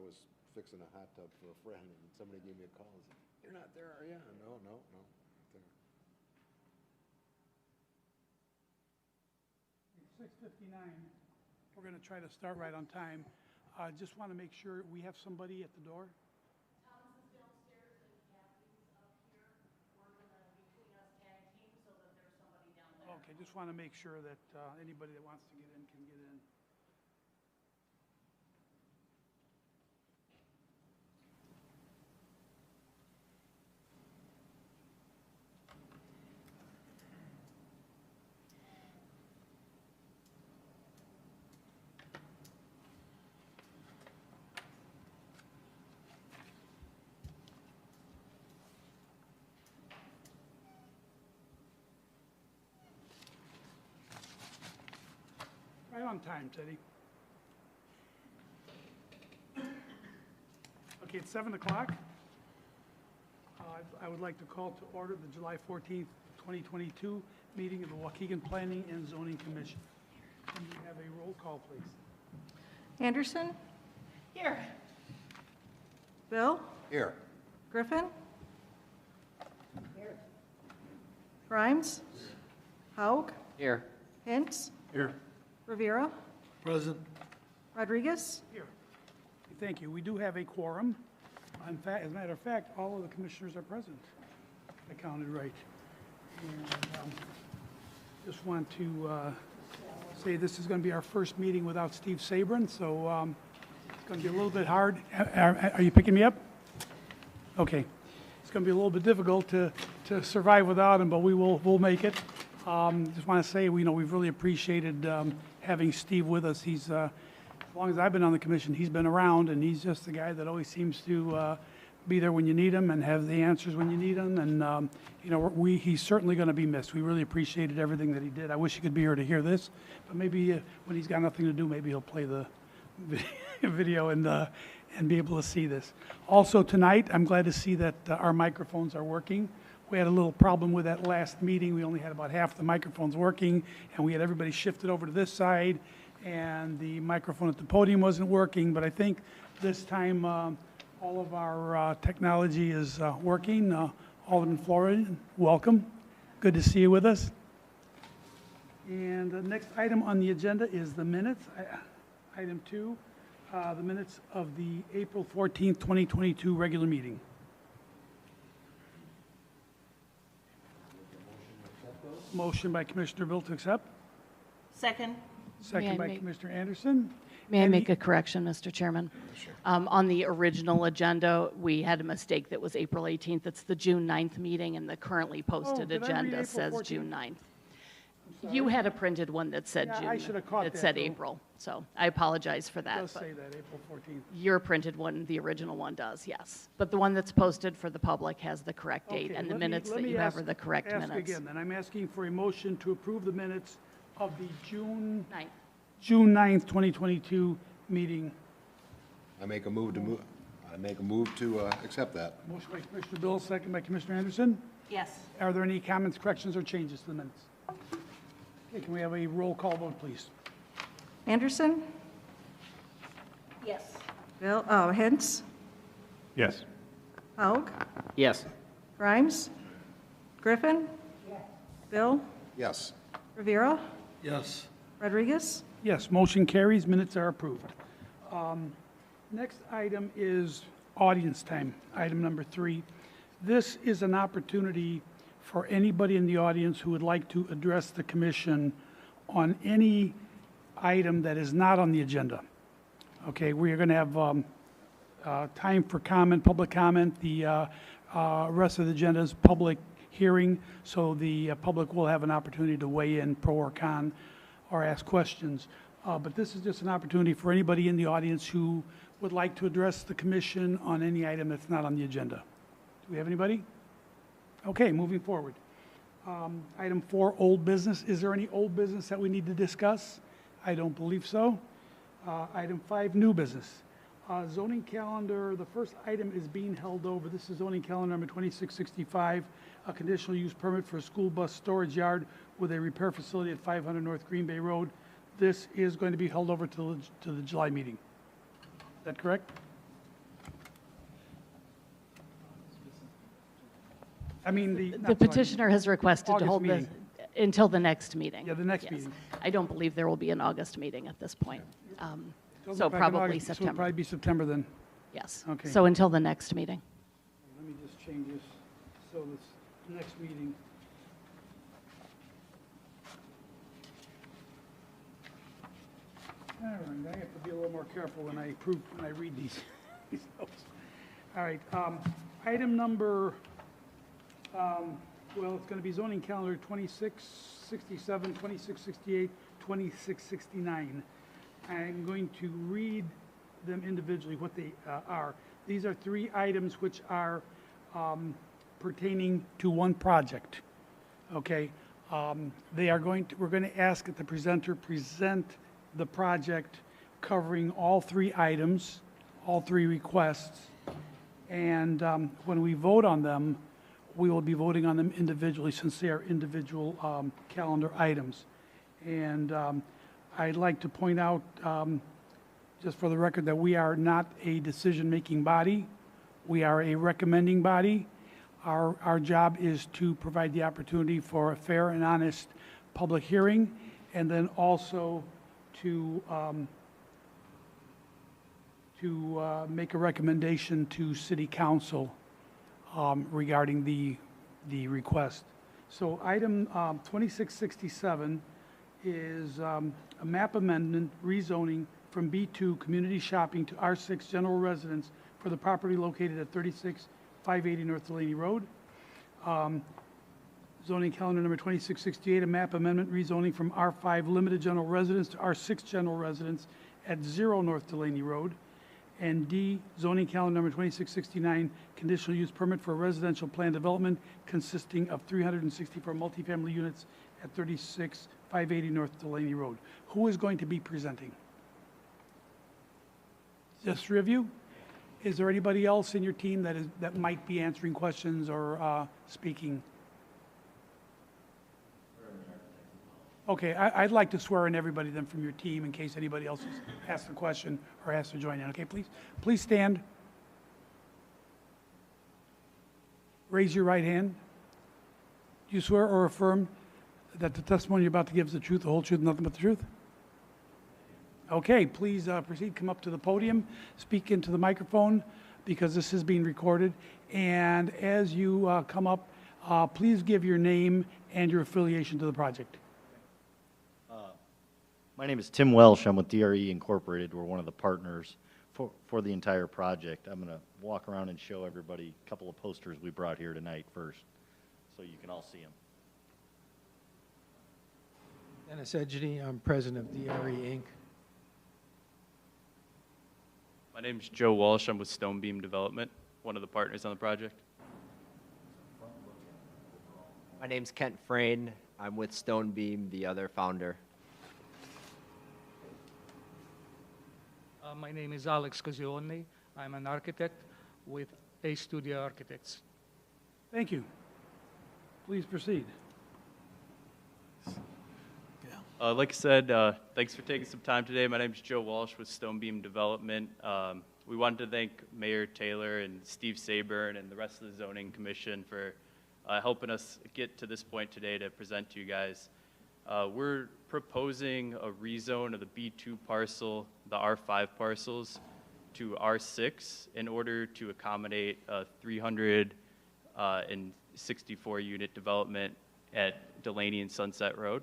was fixing a hot tub for a friend, and somebody gave me a call and said, "You're not there, are you?" No, not there. 6:59. We're going to try to start right on time. Just want to make sure we have somebody at the door. Thomas is downstairs and Kathy's up here. We're gonna, between us, tag team so that there's somebody down there. Okay, just want to make sure that anybody that wants to get in can get in. Right on time, Teddy. Okay, it's 7 o'clock. I would like to call to order the July 14th, 2022 meeting of the Waukegan Planning and Zoning Commission. Can we have a roll call, please? Anderson? Here. Bill? Here. Griffin? Here. Grimes? Haug? Here. Hintz? Here. Rivera? Present. Rodriguez? Here. Thank you. We do have a quorum. In fact, as a matter of fact, all of the commissioners are present. I counted right. And just want to say this is going to be our first meeting without Steve Sabrin, so it's going to be a little bit hard. Are you picking me up? Okay. It's going to be a little bit difficult to survive without him, but we'll make it. Just want to say, we've really appreciated having Steve with us. He's, as long as I've been on the commission, he's been around, and he's just the guy that always seems to be there when you need him and have the answers when you need them. And, he's certainly going to be missed. We really appreciated everything that he did. I wish he could be here to hear this, but maybe when he's got nothing to do, maybe he'll play the video and be able to see this. Also tonight, I'm glad to see that our microphones are working. We had a little problem with that last meeting. We only had about half the microphones working, and we had everybody shifted over to this side, and the microphone at the podium wasn't working. But I think this time all of our technology is working. Alderman Florian, welcome. Good to see you with us. And the next item on the agenda is the minutes. Item 2, the minutes of the April 14th, 2022 regular meeting. Motion by Commissioner Bill to accept. Second. Second by make- Commissioner Anderson. May I make a correction, Mr. Chairman? Sure. On the original agenda, we had a mistake that was April 18th. It's the June 9th meeting, and the currently posted did I read agenda April says 14th? June 9th. You had a printed one that said Yeah, June. I should have caught It that, said though. April, so I apologize for It that. does But say that, April 14th. your printed one, the original one does, yes. But the one that's posted for the public has the correct date, Okay, and the let me- minutes let that me you have ask- are the correct Ask minutes. again, then. I'm asking for a motion to approve the minutes of the June 9th. 9th, 2022 meeting. I make a move to accept that. Motion by Commissioner Bill, second by Commissioner Anderson. Yes. Are there any comments, corrections, or changes to the minutes? Okay, can we have a roll call vote, please? Anderson? Yes. Bill, Hintz? Yes. Haug? Yes. Grimes? Griffin? Bill? Yes. Rivera? Yes. Rodriguez? Yes, motion carries, minutes are approved. Next item is audience time, item number 3. This is an opportunity for anybody in the audience who would like to address the commission on any item that is not on the agenda. Okay, we are going to have time for comment, public comment. The rest of the agenda is public hearing, so the public will have an opportunity to weigh in pro or con or ask questions. But this is just an opportunity for anybody in the audience who would like to address the commission on any item that's not on the agenda. Do we have anybody? Okay, moving forward. Item 4, old business. Is there any old business that we need to discuss? I don't believe so. Item 5, new business. Zoning calendar, the first item is being held over. This is zoning calendar number 2665, a conditional use permit for a school bus storage yard with a repair facility at 500 North Green Bay Road. This is going to be held over to the July meeting. Is that correct? I mean, The petitioner has requested to August hold this meeting. until the next meeting. Yeah, the next Yes. meeting. I don't believe there will be an August meeting at this point. Doesn't So look like an probably August- So it'll September. probably be September then. Yes. Okay. So until the next meeting. Let me just change this, so this next meeting. All right, I have to be a little more careful when I read these these notes. All right, item number, well, it's going to be zoning calendar 2667, 2668, 2669. I'm going to read them individually, what they are. These are 3 items which are pertaining to one project, okay? They are going to, we're going to ask that the presenter present the project covering all 3 items, all 3 requests, and when we vote on them, we will be voting on them individually since they are individual calendar items. And I'd like to point out, just for the record, that we are not a decision-making body. We are a recommending body. Our job is to provide the opportunity for a fair and honest public hearing, and then also to make a recommendation to City Council regarding the request. So item 2667 is a map amendment rezoning from B2 Community Shopping to R6 General Residence for the property located at 36580 North Delaney Road. Zoning calendar number 2668, a map amendment rezoning from R5 Limited General Residence to R6 General Residence at 0 North Delaney Road. And D, zoning calendar number 2669, conditional use permit for residential plan development consisting of 364 multifamily units at 36580 North Delaney Road. Who is going to be presenting? Just 3 of you? Is there anybody else in your team that might be answering questions or speaking? Okay, I'd like to swear in everybody then from your team in case anybody else has asked a question or has to join in. Okay, please stand. Raise your right hand. Do you swear or affirm that the testimony you're about to give is the truth, the whole truth, and nothing but the truth? Okay, please proceed. Come up to the podium, speak into the microphone because this is being recorded. And as you come up, please give your name and your affiliation to the project. My name is Tim Welsh. I'm with DRE Incorporated. We're one of the partners for the entire project. I'm going to walk around and show everybody a couple of posters we brought here tonight first, so you can all see them. Dennis Edgeny, I'm president of DRE Inc. My name's Joe Walsh. I'm with Stonebeam Development, one of the partners on the project. My name's Kent Frayne. I'm with Stonebeam, the other founder. My name is Alex Cosione. I'm an architect with A Studio Architects. Thank you. Please proceed. Like I said, thanks for taking some time today. My name's Joe Walsh with Stonebeam Development. We wanted to thank Mayor Taylor and Steve Saburn and the rest of the Zoning Commission for helping us get to this point today to present to you guys. We're proposing a rezone of the B2 parcel, the R5 parcels, to R6 in order to accommodate a 364 unit development at Delaney and Sunset Road.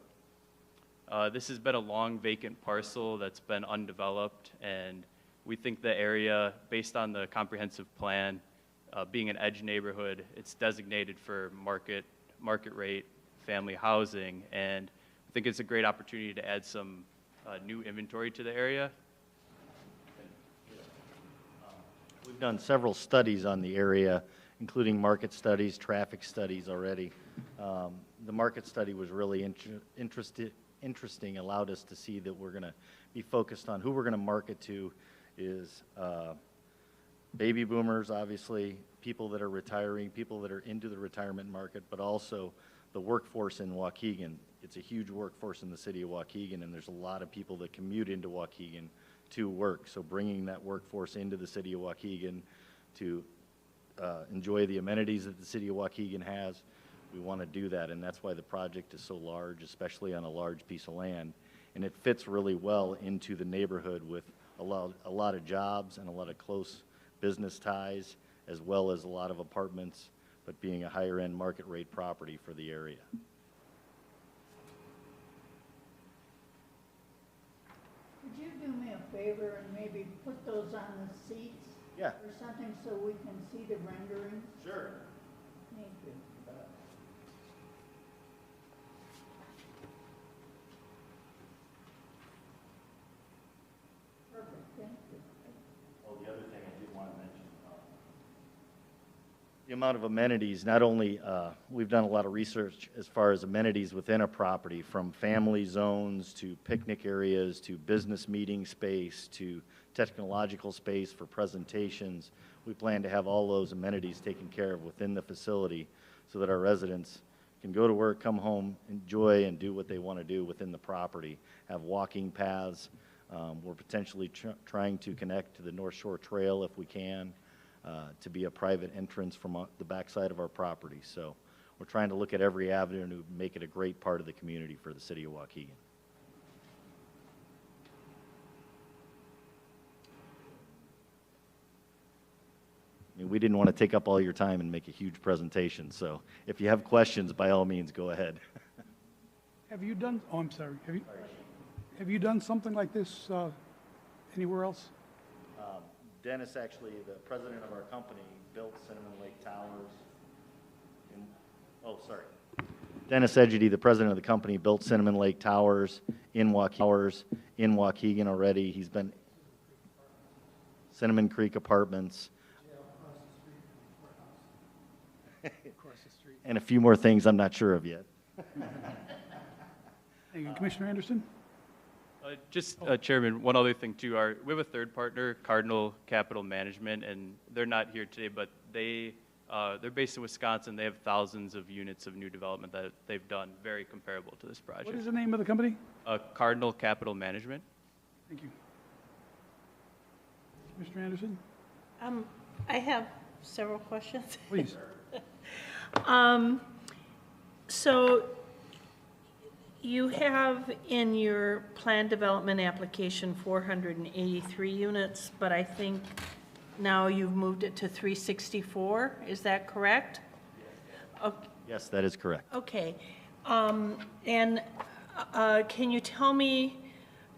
This has been a long vacant parcel that's been undeveloped, and we think the area, based on the comprehensive plan, being an edge neighborhood, it's designated for market rate family housing, and I think it's a great opportunity to add some new inventory to the area. We've done several studies on the area, including market studies, traffic studies already. The market study was really interesting, allowed us to see that we're going to be focused on who we're going to market to is baby boomers, obviously, people that are retiring, people that are into the retirement market, but also the workforce in Waukegan. It's a huge workforce in the city of Waukegan, and there's a lot of people that commute into Waukegan to work. So bringing that workforce into the city of Waukegan to enjoy the amenities that the city of Waukegan has, we want to do that, and that's why the project is so large, especially on a large piece of land. And it fits really well into the neighborhood with a lot of jobs and a lot of close business ties, as well as a lot of apartments, but being a higher-end market rate property for the area. Could you do me a favor and maybe put those on the seats? Yeah. Or something so we can see the renderings? Sure. Thank you. Perfect, thank you. Oh, the other thing I did want to mention, the amount of amenities, not only, we've done a lot of research as far as amenities within a property, from family zones to picnic areas to business meeting space to technological space for presentations. We plan to have all those amenities taken care of within the facility so that our residents can go to work, come home, enjoy, and do what they want to do within the property. Have walking paths. We're potentially trying to connect to the North Shore Trail if we can, to be a private entrance from the backside of our property. So we're trying to look at every avenue to make it a great part of the community for the city of Waukegan. I mean, we didn't want to take up all your time and make a huge presentation, so if you have questions, by all means, go ahead. Have you done, oh, I'm sorry, have you done something like this anywhere else? Dennis, actually, the president of our company, built Cinnamon Lake Towers. Dennis Edgety, the president of the company, built Cinnamon Lake Towers in Waukegan already. He's been Cinnamon Creek Apartments. And a few more things I'm not sure of yet. Thank you. Commissioner Anderson? Chairman, one other thing too, we have a third partner, Cardinal Capital Management, and they're not here today, but they're based in Wisconsin. They have thousands of units of new development that they've done, very comparable to this project. What is the name of the company? Cardinal Capital Management. Thank you. Commissioner Anderson? I have several questions. Please. So you have in your plan development application 483 units, but I think now you've moved it to 364. Is that correct? Okay. Yes, that is correct. Okay. And can you tell me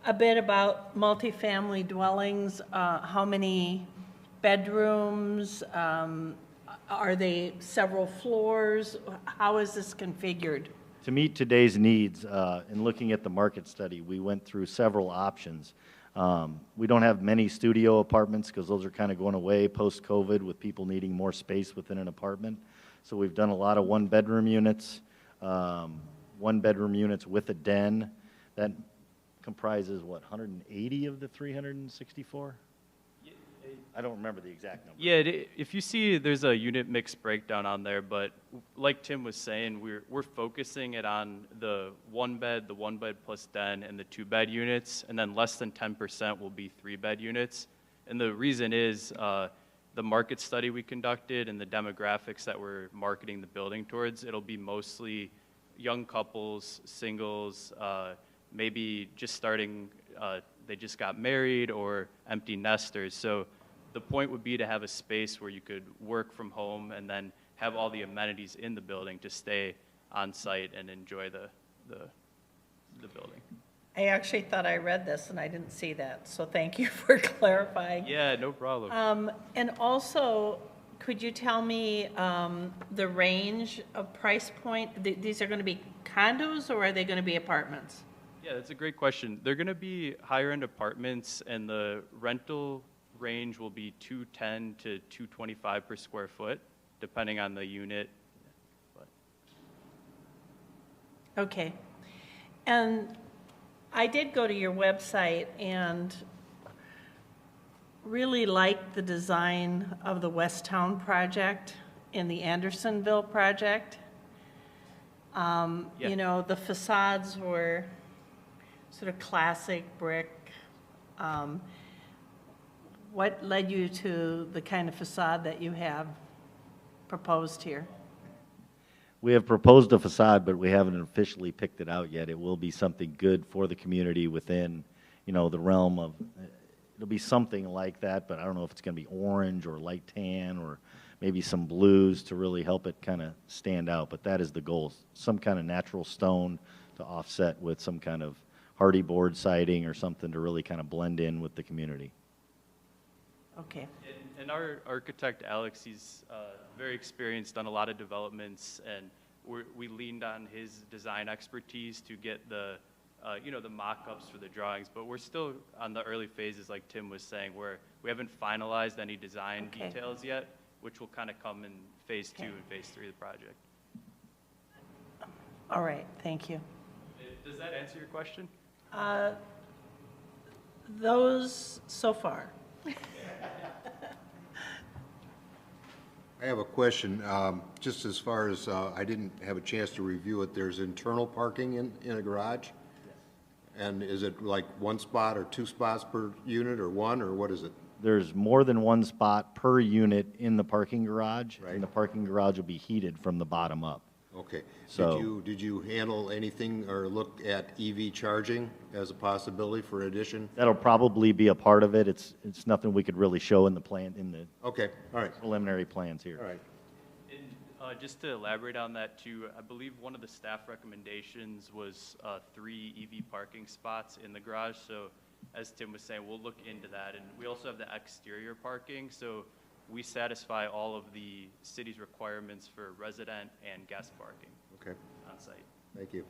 a bit about multifamily dwellings? How many bedrooms? Are they several floors? How is this configured? To meet today's needs, in looking at the market study, we went through several options. We don't have many studio apartments because those are kind of going away post-COVID with people needing more space within an apartment. So we've done a lot of one-bedroom units with a den. That comprises, what, 180 of the 364? I don't remember the exact number. Yeah, if you see, there's a unit mix breakdown on there, but like Tim was saying, we're focusing it on the one bed plus den, and the 2-bed units, and then less than 10% will be 3-bed units. And the reason is the market study we conducted and the demographics that we're marketing the building towards. It'll be mostly young couples, singles, maybe just starting, they just got married, or empty nesters. So the point would be to have a space where you could work from home and then have all the amenities in the building to stay on site and enjoy the building. I actually thought I read this and I didn't see that, so thank you for clarifying. Yeah, no problem. And also, could you tell me the range of price point? These are going to be condos, or are they going to be apartments? Yeah, that's a great question. They're going to be higher-end apartments, and the rental range will be $210 to $225 per square foot, depending on the unit. Okay. And I did go to your website and really liked the design of the West Town project and the Andersonville project. Yeah. You know, the facades were sort of classic brick. What led you to the kind of facade that you have? proposed here? We have proposed a facade, but we haven't officially picked it out yet. It will be something good for the community within, you know, the realm of, it'll be something like that, but I don't know if it's going to be orange or light tan or maybe some blues to really help it kind of stand out. But that is the goal, some kind of natural stone to offset with some kind of hardy board siding or something to really kind of blend in with the community. Okay. And our architect, Alex, he's very experienced on a lot of developments, and we leaned on his design expertise to get the, you know, the mock-ups for the drawings. But we're still on the early phases, like Tim was saying, where we haven't finalized any design Okay. details yet, which will kind of come in phase 2 and phase 3 of the project. All right, thank you. Does that answer your question? Those so far. I have a question, just as far as, I didn't have a chance to review it, there's internal parking in a garage? And is it like one spot or two spots per unit, or one, or what is it? There's more than one spot per unit in the parking garage, Right. and the parking garage will be heated from the bottom up. Okay. So- Did you handle anything or look at EV charging as a possibility for addition? That'll probably be a part of it. It's nothing we could really show in the plan, in the Okay, all right, preliminary plans here. all right. And just to elaborate on that too, I believe one of the staff recommendations was 3 EV parking spots in the garage. So as Tim was saying, we'll look into that. And we also have the exterior parking. So we satisfy all of the city's requirements for resident and guest parking Okay, on site. thank you.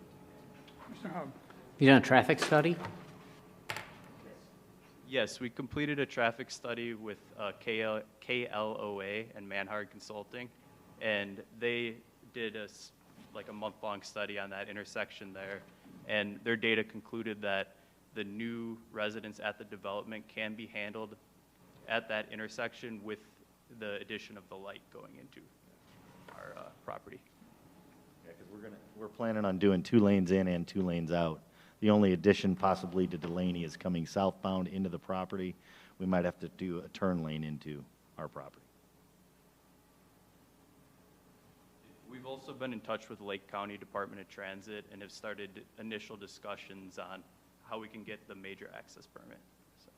Mr. Hogg? You done a traffic study? Yes, we completed a traffic study with KLOA and Manhard Consulting, and they did like a month-long study on that intersection there, and their data concluded that the new residents at the development can be handled at that intersection with the addition of the light going into our property. Yeah, because we're planning on doing 2 lanes in and 2 lanes out. The only addition possibly to Delaney is coming southbound into the property. We might have to do a turn lane into our property. We've also been in touch with Lake County Department of Transit and have started initial discussions on how we can get the major access permit. So.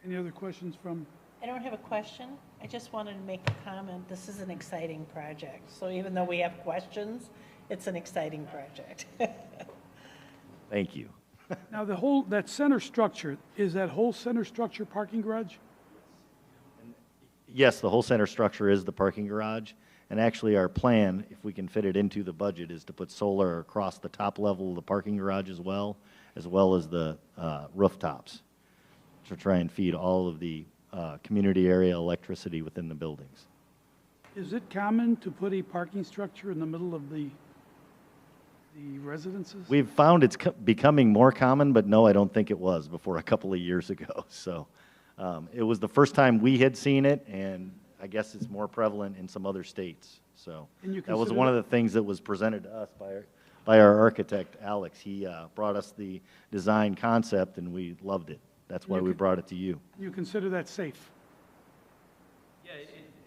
Any other questions from, I don't have a question. I just wanted to make a comment. This is an exciting project. So even though we have questions, it's an exciting project. Thank you. now that center structure, is that whole center structure parking garage? Yes, the whole center structure is the parking garage, and actually our plan, if we can fit it into the budget, is to put solar across the top level of the parking garage as well as the rooftops, to try and feed all of the community area electricity within the buildings. Is it common to put a parking structure in the middle of the residences? We've found it's becoming more common, but no, I don't think it was before a couple of years ago. So it was the first time we had seen it, and I guess it's more prevalent in some other states. So And you that was consider one of that- the things that was presented to us by our architect, Alex. He brought us the design concept, and we loved it. That's why You we could- brought it to you. You consider that safe? Yeah,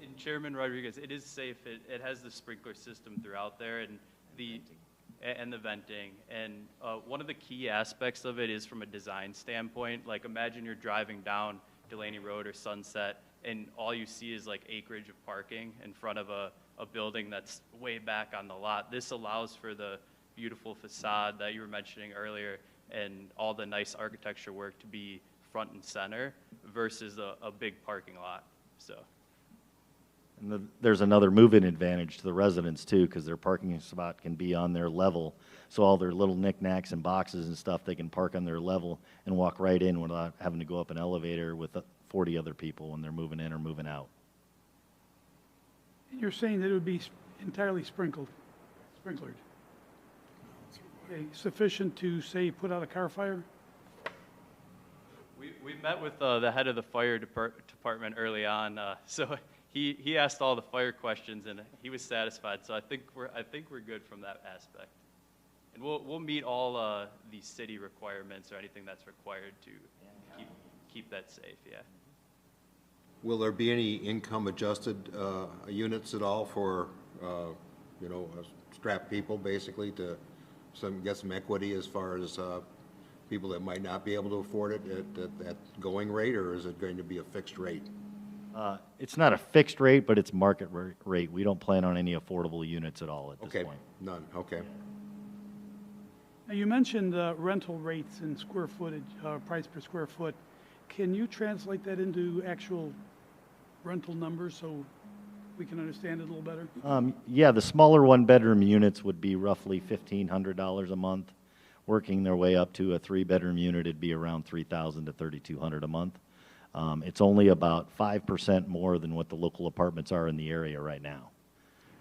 and Chairman Rodriguez, it is safe. It has the sprinkler system throughout there and the venting. And one of the key aspects of it is from a design standpoint. Like imagine you're driving down Delaney Road or Sunset and all you see is like acreage of parking in front of a building that's way back on the lot. This allows for the beautiful facade that you were mentioning earlier and all the nice architecture work to be front and center versus a big parking lot. So. And there's another move-in advantage to the residents too, because their parking spot can be on their level. So all their little knickknacks and boxes and stuff, they can park on their level and walk right in without having to go up an elevator with 40 other people when they're moving in or moving out. You're saying that it would be entirely sprinklered? Okay, sufficient to, say, put out a car fire? We met with the head of the fire department early on, so he asked all the fire questions and he was satisfied. So I think we're good from that aspect, and we'll meet all the city requirements or anything that's required to keep that safe. Yeah. Will there be any income-adjusted units at all for, strapped people, basically, to get some equity as far as people that might not be able to afford it at going rate, or is it going to be a fixed rate? It's not a fixed rate, but it's market rate. We don't plan on any affordable units at all at this Okay, point. none, okay. Now, you mentioned rental rates and square footage, price per square foot. Can you translate that into actual rental numbers so we can understand it a little better? Yeah, the smaller one-bedroom units would be roughly $1,500 a month. Working their way up to a three-bedroom unit, it'd be around $3,000 to $3,200 a month. It's only about 5% more than what the local apartments are in the area right now.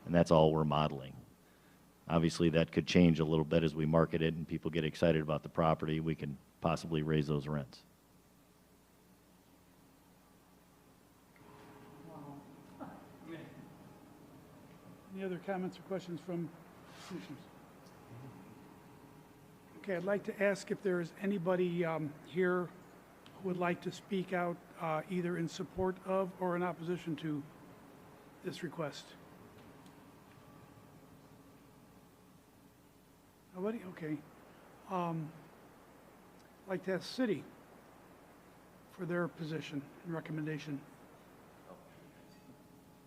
And that's all we're modeling. Obviously, that could change a little bit as we market it and people get excited about the property. We can possibly raise those rents. Any other comments or questions from commissioners? Okay, I'd like to ask if there is anybody here who would like to speak out either in support of or in opposition to this request. Nobody? Okay. I'd like to ask city for their position and recommendation.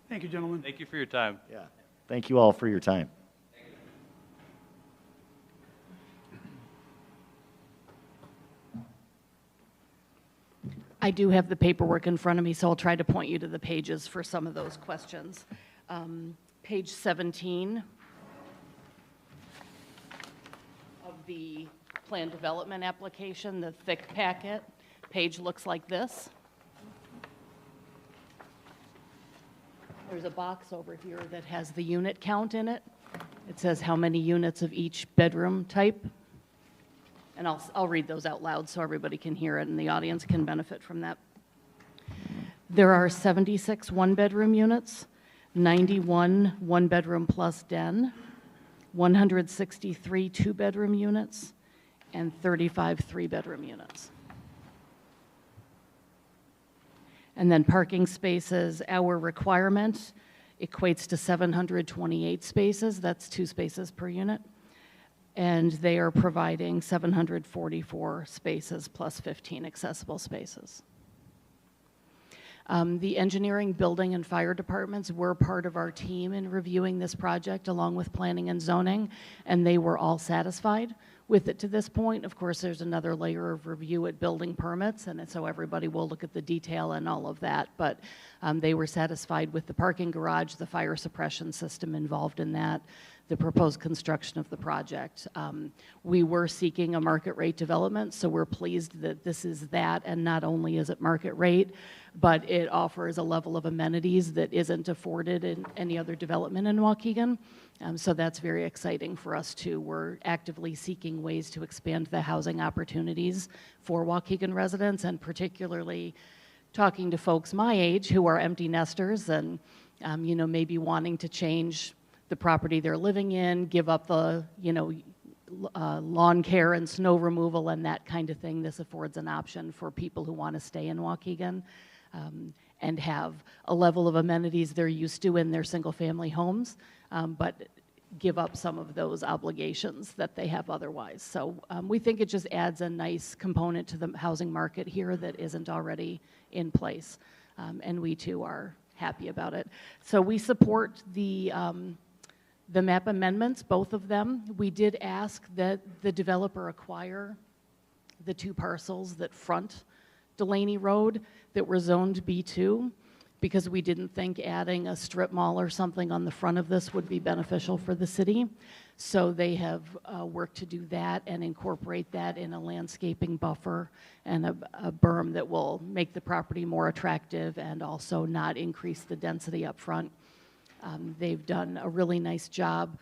Thank you, gentlemen. Thank you for your time. Yeah. Thank you all for your time. I do have the paperwork in front of me, so I'll try to point you to the pages for some of those questions. Page 17 of the plan development application, the thick packet. Page looks like this. There's a box over here that has the unit count in it. It says how many units of each bedroom type. And I'll read those out loud so everybody can hear it and the audience can benefit from that. There are 76 one-bedroom units, 91 one-bedroom plus den, 163 two-bedroom units, and 35 three-bedroom units. And then parking spaces, our requirement equates to 728 spaces. That's 2 spaces per unit. And they are providing 744 spaces plus 15 accessible spaces. The engineering, building, and fire departments were part of our team in reviewing this project along with planning and zoning, and they were all satisfied with it to this point. Of course, there's another layer of review at building permits, and so everybody will look at the detail and all of that, but they were satisfied with the parking garage, the fire suppression system involved in that, the proposed construction of the project. We were seeking a market rate development, so we're pleased that this is that, and not only is it market rate, but it offers a level of amenities that isn't afforded in any other development in Waukegan. So that's very exciting for us too. We're actively seeking ways to expand the housing opportunities for Waukegan residents, and particularly talking to folks my age who are empty nesters and maybe wanting to change the property they're living in, give up the lawn care and snow removal and that kind of thing. This affords an option for people who want to stay in Waukegan and have a level of amenities they're used to in their single-family homes, but give up some of those obligations that they have otherwise. So we think it just adds a nice component to the housing market here that isn't already in place, and we too are happy about it. So we support the map amendments, both of them. We did ask that the developer acquire the 2 parcels that front Delaney Road that were zoned B2, because we didn't think adding a strip mall or something on the front of this would be beneficial for the city. So they have worked to do that and incorporate that in a landscaping buffer and a berm that will make the property more attractive and also not increase the density up front. They've done a really nice job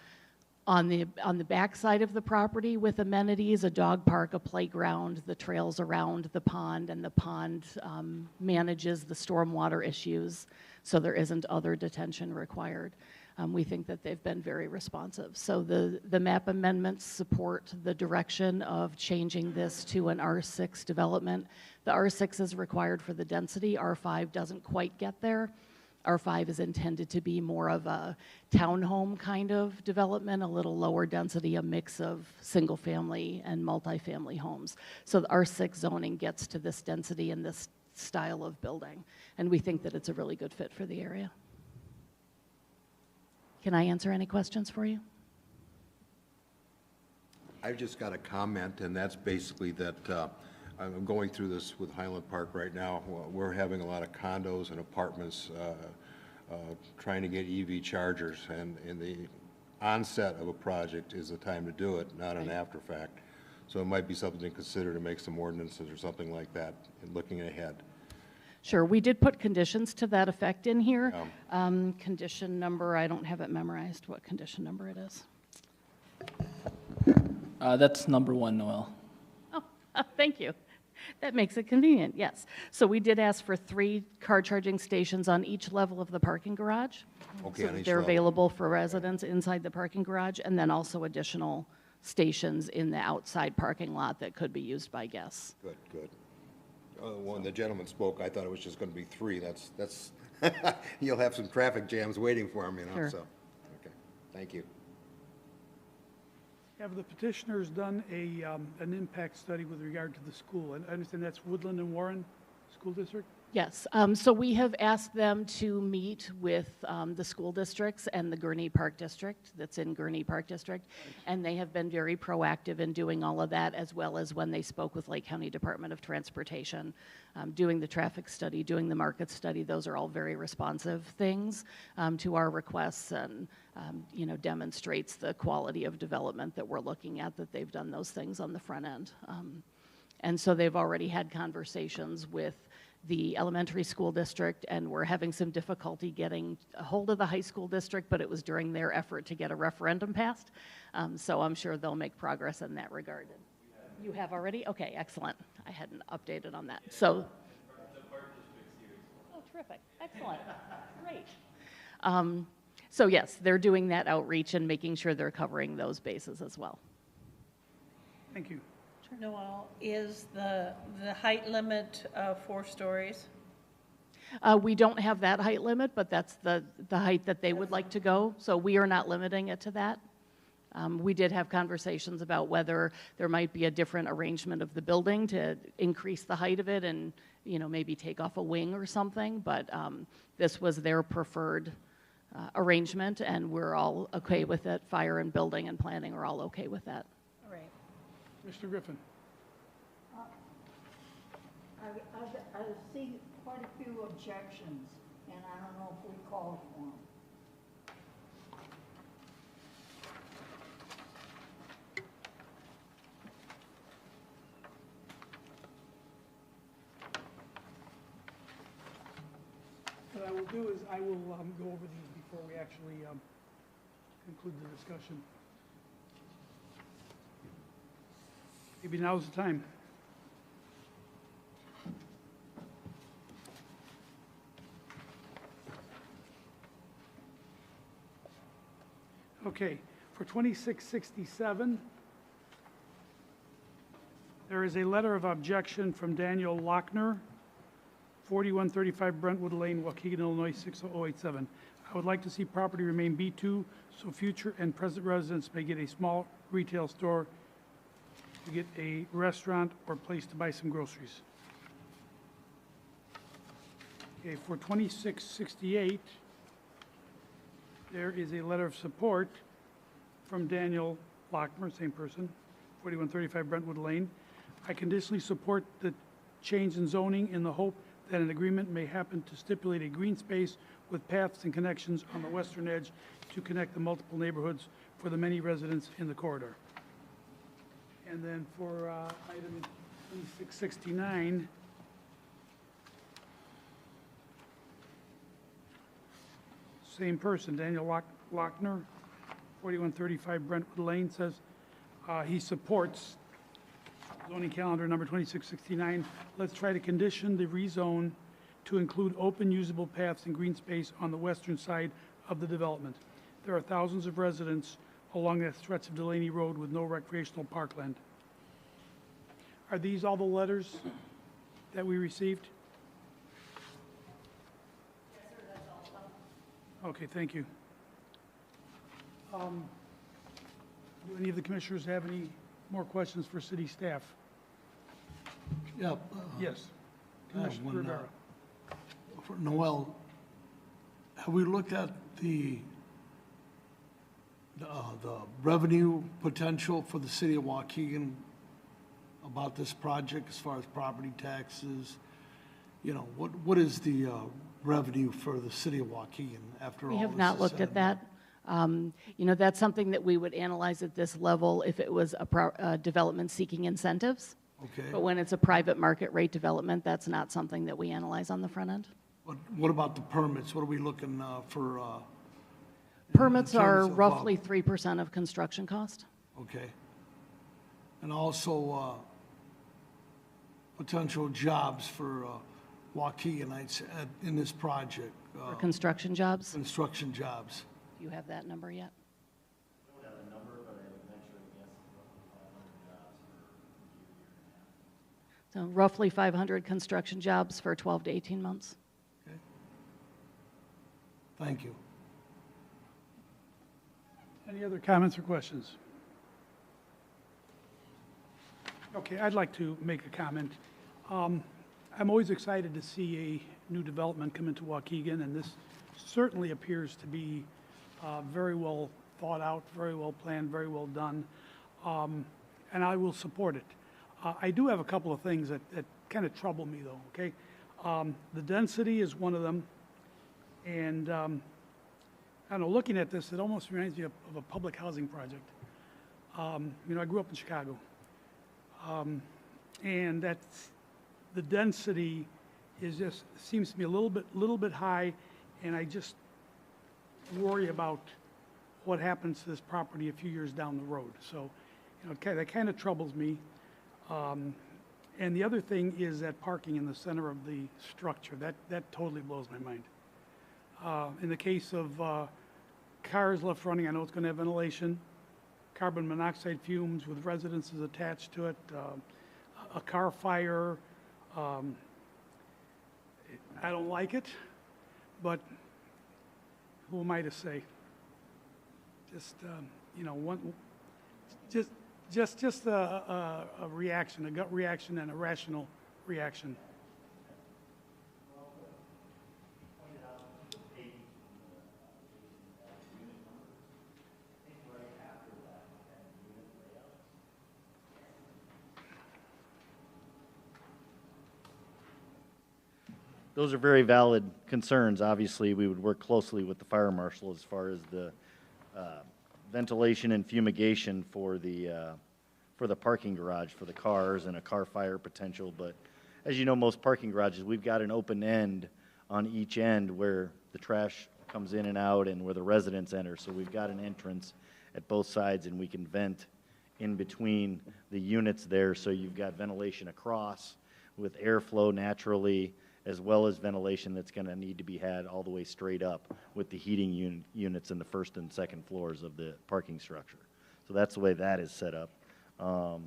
on the back side of the property with amenities, a dog park, a playground, the trails around the pond, and the pond manages the stormwater issues, so there isn't other detention required. we think that they've been very responsive. So the map amendments support the direction of changing this to an R6 development. The R6 is required for the density. R5 doesn't quite get there. R5 is intended to be more of a townhome kind of development, a little lower density, a mix of single-family and multifamily homes. So the R6 zoning gets to this density and this style of building, and we think that it's a really good fit for the area. Can I answer any questions for you? I've just got a comment, and that's basically that I'm going through this with Highland Park right now. We're having a lot of condos and apartments trying to get EV chargers, and in the onset of a project is the time to do it, not an after fact. So it might be something to consider to make some ordinances or something like that in looking ahead. Sure, we did put conditions to that effect in here. Condition number, I don't have it memorized, what condition number it is. That's number 1, Noel. Oh, thank you. That makes it convenient, yes. So we did ask for 3 car charging stations on each level of the parking garage. Okay, So on that each they're level. available for residents inside the parking garage, and then also additional stations in the outside parking lot that could be used by guests. Good, good. When the gentleman spoke, I thought it was just going to be 3. That's you'll have some traffic jams waiting for him, you know, Sure. so. Okay, thank you. Have the petitioners done an impact study with regard to the school? And I understand that's Woodland and Warren School District? Yes, so we have asked them to meet with the school districts and the Gurnee Park District, that's in Gurnee Park District, and they have been very proactive in doing all of that, as well as when they spoke with Lake County Department of Transportation, doing the traffic study, doing the market study. Those are all very responsive things to our requests, and you know, demonstrates the quality of development that we're looking at, that they've done those things on the front end. And so they've already had conversations with the elementary school district, and we're having some difficulty getting a hold of the high school district, but it was during their effort to get a referendum passed. So I'm sure they'll make progress in that regard. You have already? Okay, excellent. I hadn't updated on that. So, oh, terrific. Excellent. Great. So yes, they're doing that outreach and making sure they're covering those bases as well. Thank you. Noel, is the height limit 4 stories? We don't have that height limit, but that's the height that they would like to go, so we are not limiting it to that. We did have conversations about whether there might be a different arrangement of the building to increase the height of it and, you know, maybe take off a wing or something, but this was their preferred arrangement, and we're all okay with it. Fire and building and planning are all okay with that. All right. Mr. Griffin? I see quite a few objections, and I don't know if we called for them. What I will do is I will go over these before we actually conclude the discussion. Maybe now's the time. Okay, for 2667, there is a letter of objection from Daniel Lochner, 4135 Brentwood Lane, Waukegan, Illinois, 60087. I would like to see property remain B2 so future and present residents may get a small retail store to get a restaurant or place to buy some groceries. Okay, for 2668, there is a letter of support from Daniel Lochner, same person, 4135 Brentwood Lane. I conditionally support the change in zoning in the hope that an agreement may happen to stipulate a green space with paths and connections on the western edge to connect the multiple neighborhoods for the many residents in the corridor. And then for item 2669, same person, Daniel Lochner, 4135 Brentwood Lane, says he supports zoning calendar number 2669. Let's try to condition the rezone to include open usable paths and green space on the western side of the development. there are thousands of residents along that stretch of Delaney Road with no recreational parkland. Are these all the letters that we received? Yes, sir, that's all of them. Okay, thank you. Do any of the commissioners have any more questions for city staff? Yeah. Yes. I have Commissioner one, Rivera. For Noel, have we looked at the revenue potential for the city of Waukegan about this project as far as property taxes? You know, what is the revenue for the city of Waukegan after all We this have not is looked said at and that. That's something that we would analyze at this level if it was a development seeking incentives. done? Okay. But when it's a private market rate development, that's not something that we analyze on the front end. What about the permits? What are we looking for? Permits in are terms of, roughly 3% of construction cost. Okay. And also potential jobs for Waukeganites in this project. For construction jobs. Construction jobs. Do you have that number yet? So roughly 500 construction jobs for 12 to 18 months. Okay. Thank you. Any other comments or questions? Okay, I'd like to make a comment. I'm always excited to see a new development come into Waukegan, and this certainly appears to be very well thought out, very well planned, very well done, and I will support it. I do have a couple of things that kind of trouble me, though, okay? The density is one of them, and I don't know, looking at this, it almost reminds me of a public housing project. I grew up in Chicago, and that's, the density is just, seems to me a little bit high, and I just worry about what happens to this property a few years down the road. So, that kind of troubles me. And the other thing is that parking in the center of the structure, that totally blows my mind. In the case of cars left running, I know it's going to have ventilation, carbon monoxide fumes with residences attached to it, a car fire. I don't like it, but who am I to say? Just a reaction, a gut reaction and a rational reaction. Those are very valid concerns. Obviously, we would work closely with the fire marshal as far as the ventilation and fumigation for the parking garage for the cars and a car fire potential. But as you know, most parking garages, we've got an open end on each end where the trash comes in and out and where the residents enter. So we've got an entrance at both sides, and we can vent in between the units there. So you've got ventilation across with airflow naturally, as well as ventilation that's going to need to be had all the way straight up with the heating units in the first and second floors of the parking structure. So that's the way that is set up. The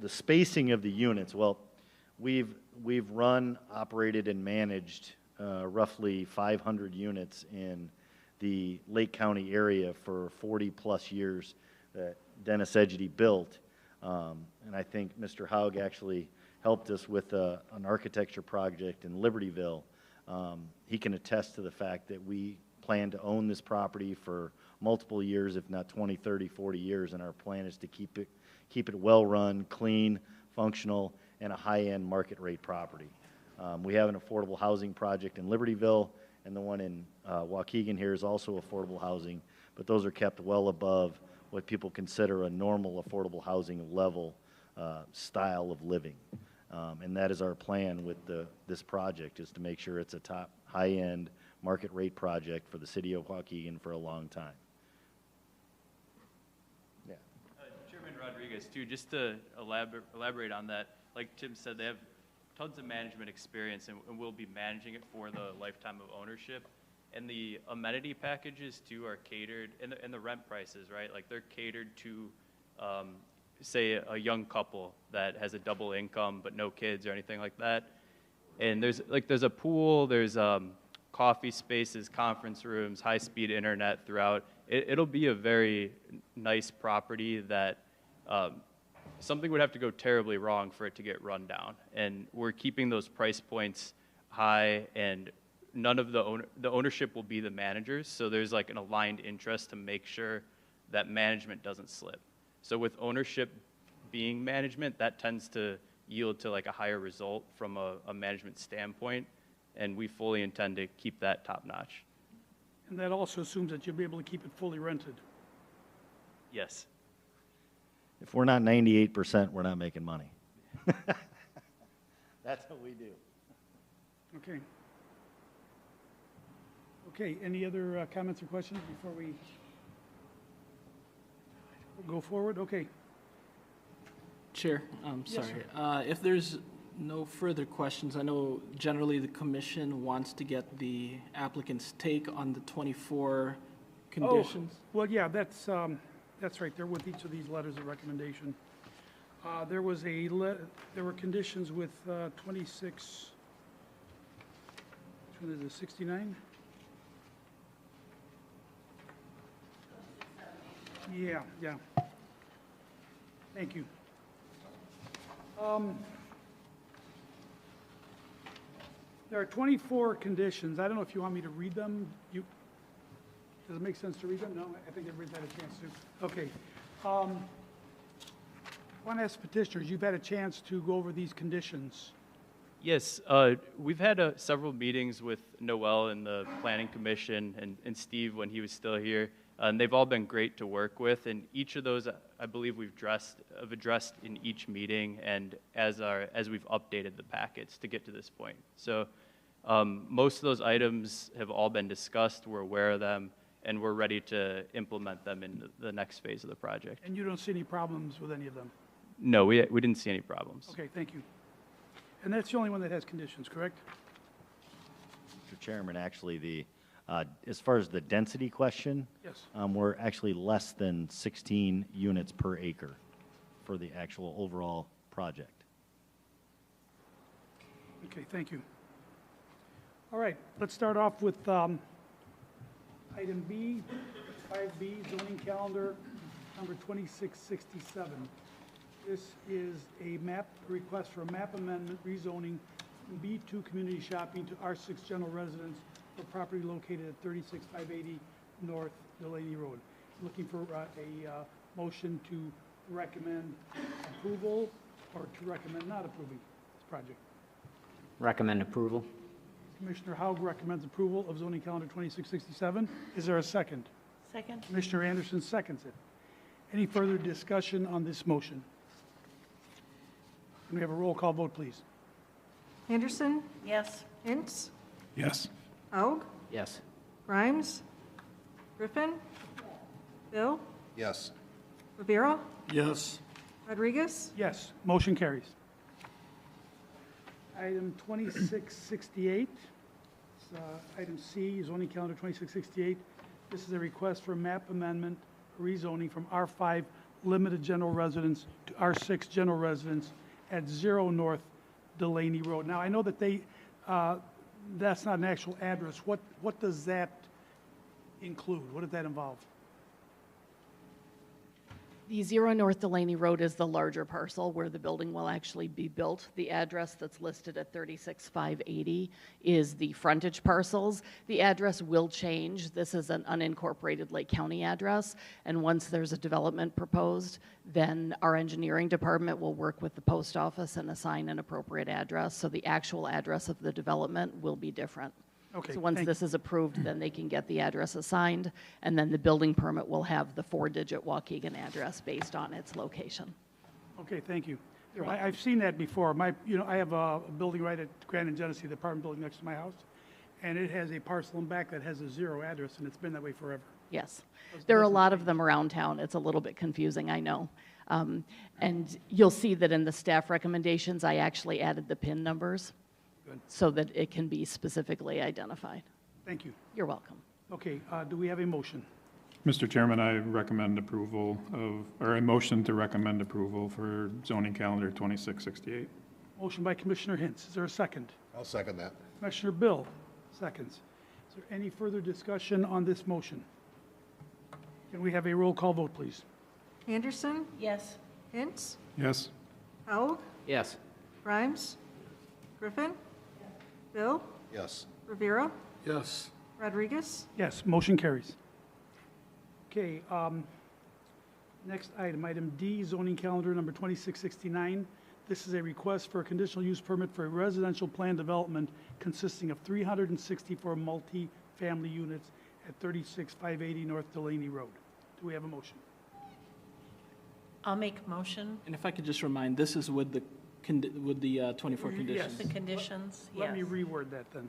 spacing of the units, well, we've run, operated, and managed roughly 500 units in the Lake County area for 40-plus years that Dennis Edgety built. And I think Mr. Haug actually helped us with an architecture project in Libertyville. He can attest to the fact that we plan to own this property for multiple years, if not 20, 30, 40 years, and our plan is to keep it well-run, clean, functional, and a high-end market rate property. We have an affordable housing project in Libertyville, and the one in Waukegan here is also affordable housing, but those are kept well above what people consider a normal affordable housing level style of living. And that is our plan with this project, is to make sure it's a top, high-end, market rate project for the city of Waukegan for a long time. Yeah. Chairman Rodriguez, too, just to elaborate on that, like Tim said, they have tons of management experience and will be managing it for the lifetime of ownership. And the amenity packages too are catered, and the rent prices, right? Like they're catered to, say, a young couple that has a double income but no kids or anything like that. And there's a pool, there's coffee spaces, conference rooms, high-speed internet throughout. It'll be a very nice property that something would have to go terribly wrong for it to get run down. And we're keeping those price points high, and none of the ownership will be the managers, so there's like an aligned interest to make sure that management doesn't slip. So with ownership being management, that tends to yield to like a higher result from a management standpoint, and we fully intend to keep that top notch. And that also assumes that you'll be able to keep it fully rented. Yes. If we're not 98%, we're not making money. That's what we do. Okay. Okay, any other comments or questions before we go forward? Okay. Chair, I'm Yes, sorry. If there's no further questions, I know generally the commission wants to get the applicant's take on the 24 conditions. Oh, well, yeah, that's right, they're with each of these letters of recommendation. There was there were conditions with 26, which one is it, 69? Yeah. Thank you. There are 24 conditions. I don't know if you want me to read them. Does it make sense to read them? No, I think everybody's had a chance to. Okay. I want to ask petitioners, you've had a chance to go over these conditions. Yes, we've had several meetings with Noel and the Planning Commission and Steve when he was still here, and they've all been great to work with, and each of those I believe we've addressed in each meeting and as we've updated the packets to get to this point. So most of those items have all been discussed, we're aware of them, and we're ready to implement them in the next phase of the project. And you don't see any problems with any of them? No, we didn't see any problems. Okay, thank you. And that's the only one that has conditions, correct? Mr. Chairman, actually, as far as the density question, Yes. we're actually less than 16 units per acre for the actual overall project. Okay, thank you. All right, let's start off with item B, 5B, zoning calendar number 2667. This is a request for a map amendment rezoning from B2 community shopping to R6 general residence for property located at 36580 North Delaney Road. Looking for a motion to recommend approval or to recommend not approving this project. Recommend approval. Commissioner Haug recommends approval of zoning calendar 2667. Is there a second? Second? Commissioner Anderson seconds it. Any further discussion on this motion? Can we have a roll call vote, please? Anderson? Yes. Hintz? Yes. Haug? Yes. Grimes? Griffin? Bill? Yes. Rivera? Yes. Rodriguez? Yes, motion carries. Item 2668, item C, zoning calendar 2668. This is a request for map amendment rezoning from R5 limited general residence to R6 general residence at 0 North Delaney Road. Now, I know that that's not an actual address. What does that include? What does that involve? The 0 North Delaney Road is the larger parcel where the building will actually be built. The address that's listed at 36580 is the frontage parcels. The address will change. This is an unincorporated Lake County address, and once there's a development proposed, then our engineering department will work with the post office and assign an appropriate address, so the actual address of the development will be different. Okay, So once this is approved, then they can get the address assigned, and then the building permit will have the 4-digit Waukegan address based on its location. Okay, thank you. I've seen that before. I have a building right at Grand and Genesee, the apartment building next to my house, and it has a parcel in back that has a 0 address, and it's been that way forever. Yes. There are a lot of them around town. It's a little bit confusing, I know. And you'll see that in the staff recommendations, I actually added the PIN numbers Good. so that it can be specifically identified. Thank you. You're welcome. Okay, do we have a motion? Mr. Chairman, I recommend approval of, or a motion to recommend approval for zoning calendar 2668. Motion by Commissioner Hintz. Is there a second? I'll second that. Commissioner Bill, seconds. Is there any further discussion on this motion? Can we have a roll call vote, please? Anderson, Yes. Hintz, Yes. Haug, Yes. Grimes, Griffin, Bill, Yes. Rivera, Yes. Rodriguez. Yes, motion carries. Okay, next item, item D, zoning calendar number 2669. This is a request for a conditional use permit for a residential plan development consisting of 364 multi-family units at 36580 North Delaney Road. Do we have a motion? I'll make a motion. And if I could just remind, this is with the, 24 conditions. The conditions, yes. Let me reword that then.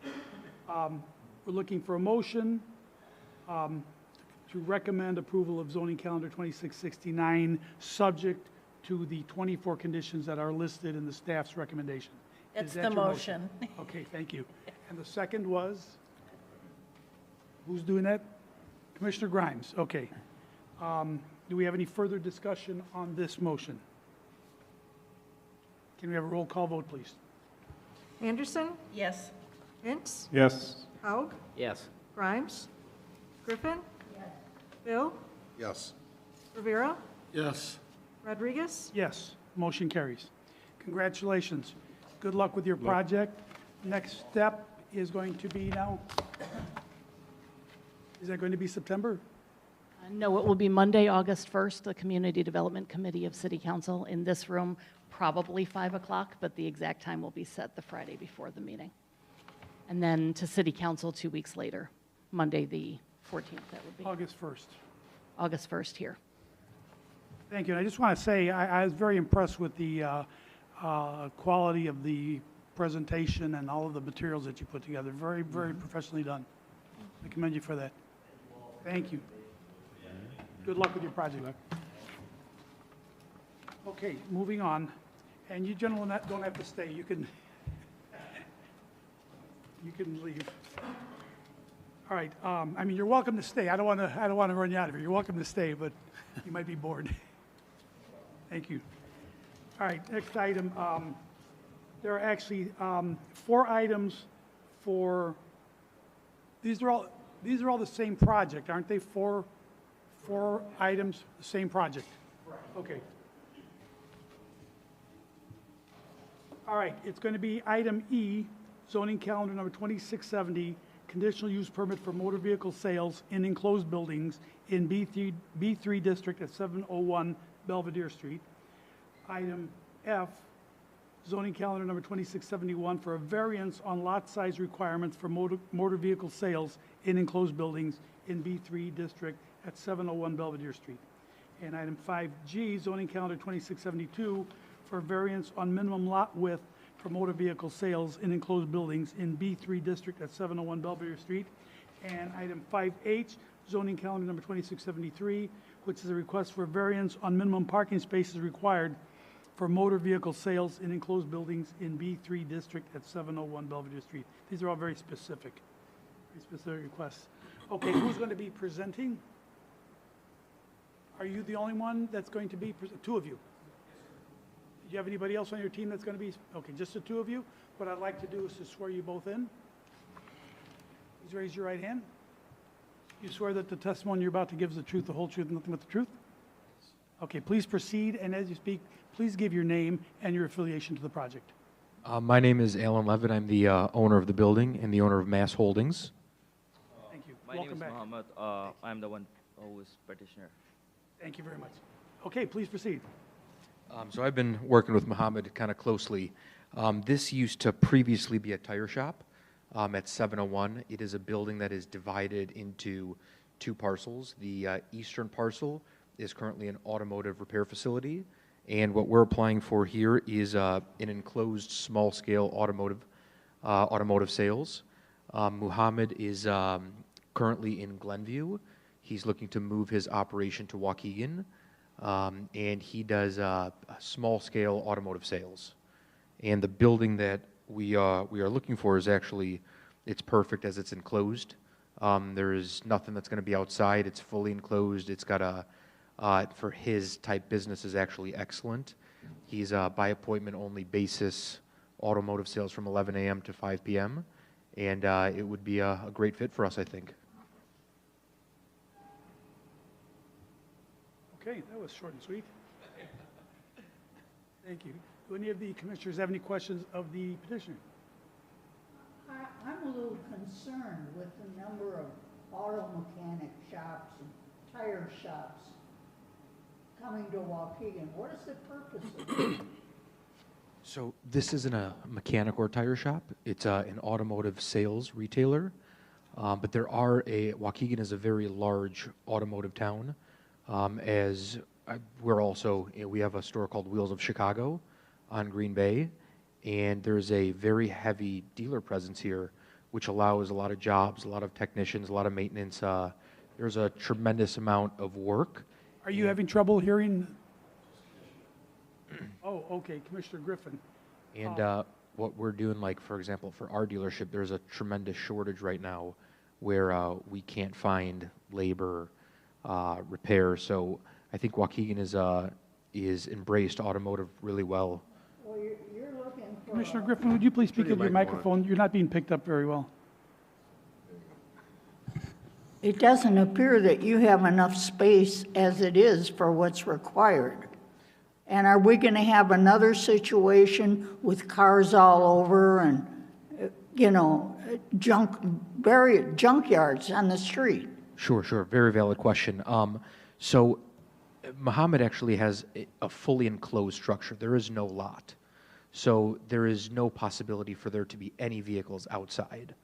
We're looking for a motion to recommend approval of zoning calendar 2669, subject to the 24 conditions that are listed in the staff's recommendation. That's Is that the your motion. Okay, thank you. And the second was? Who's doing that? Commissioner Grimes, okay. Do we have any further discussion on this motion? Can we have a roll call vote, please? Anderson, Yes. Hintz, Yes. Haug, Yes. Grimes, Griffin, Bill, Yes. Rivera, Yes. Rodriguez. Yes, motion carries. Congratulations. Good luck with your project. Next step is going to be now, is that going to be September? No, it will be Monday, August 1st, the Community Development Committee of City Council in this room, probably 5 o'clock, but the exact time will be set the Friday before the meeting. And then to City Council 2 weeks later, Monday, the 14th, that would be. August 1st. August 1st here. Thank you. And I just want to say, I was very impressed with the quality of the presentation and all of the materials that you put together. Very, very professionally done. I commend you for that. Thank you. Good luck with your project. Okay, moving on. And you gentlemen don't have to stay. You can leave. All right. I mean, you're welcome to stay. I don't want to run you out of here. You're welcome to stay, but you might be bored. Thank you. All right. Next item. There are actually 4 items for. These are all the same project, aren't they? Four items, the same project. Okay. All right. It's going to be item E, zoning calendar number 2670. Conditional use permit for motor vehicle sales in enclosed buildings in B3 district at 701 Belvedere Street. Item F, zoning calendar number 2671 for a variance on lot size requirements for motor vehicle sales in enclosed buildings in B3 district at 701 Belvedere Street. And item 5G, zoning calendar 2672 for variance on minimum lot width for motor vehicle sales in enclosed buildings in B3 district at 701 Belvedere Street. And item 5H, zoning calendar number 2673, which is a request for variance on minimum parking spaces required for motor vehicle sales in enclosed buildings in B3 district at 701 Belvedere Street. These are all very specific requests. Okay, who's going to be presenting? Are you the only one that's going to be, 2 of you? Do you have anybody else on your team that's going to be? Okay, just the 2 of you. What I'd like to do is to swear you both in. Please raise your right hand. You swear that the testimony you're about to give is the truth, the whole truth, and nothing but the truth? Okay, please proceed, and as you speak, please give your name and your affiliation to the project. My name is Alan Levitt. I'm the owner of the building and the owner of Mass Holdings. Thank you. My Welcome name is back. Muhammad. I'm the one who is petitioner. Thank you very much. Okay, please proceed. So I've been working with Muhammad kind of closely. This used to previously be a tire shop at 701. It is a building that is divided into 2 parcels. The eastern parcel is currently an automotive repair facility, and what we're applying for here is an enclosed small-scale automotive sales. Muhammad is currently in Glenview. He's looking to move his operation to Waukegan, and he does small-scale automotive sales. And the building that we are looking for is actually, it's perfect as it's enclosed. There is nothing that's going to be outside. It's fully enclosed. It's got for his type business is actually excellent. He's by appointment only basis automotive sales from 11 a.m. to 5 p.m. And it would be a great fit for us, I think. Okay, that was short and sweet. Thank you. Do any of the commissioners have any questions of the petitioner? I'm a little concerned with the number of auto mechanic shops and tire shops coming to Waukegan. What is the purpose of it? So this isn't a mechanic or tire shop. It's an automotive sales retailer. But Waukegan is a very large automotive town. We have a store called Wheels of Chicago on Green Bay. And there's a very heavy dealer presence here, which allows a lot of jobs, a lot of technicians, a lot of maintenance. There's a tremendous amount of work. Are you having trouble hearing? Oh, okay, Commissioner Griffin. And what we're doing, like, for example, for our dealership, there's a tremendous shortage right now where we can't find labor, repair. So I think Waukegan is embraced automotive really well. Well, you're looking for... Commissioner Griffin, would you please speak into your microphone? You're not being picked up very well. It doesn't appear that you have enough space as it is for what's required. And are we going to have another situation with cars all over and, junkyards on the street? Sure. Very valid question. So Muhammad actually has a fully enclosed structure. There is no lot. So there is no possibility for there to be any vehicles outside.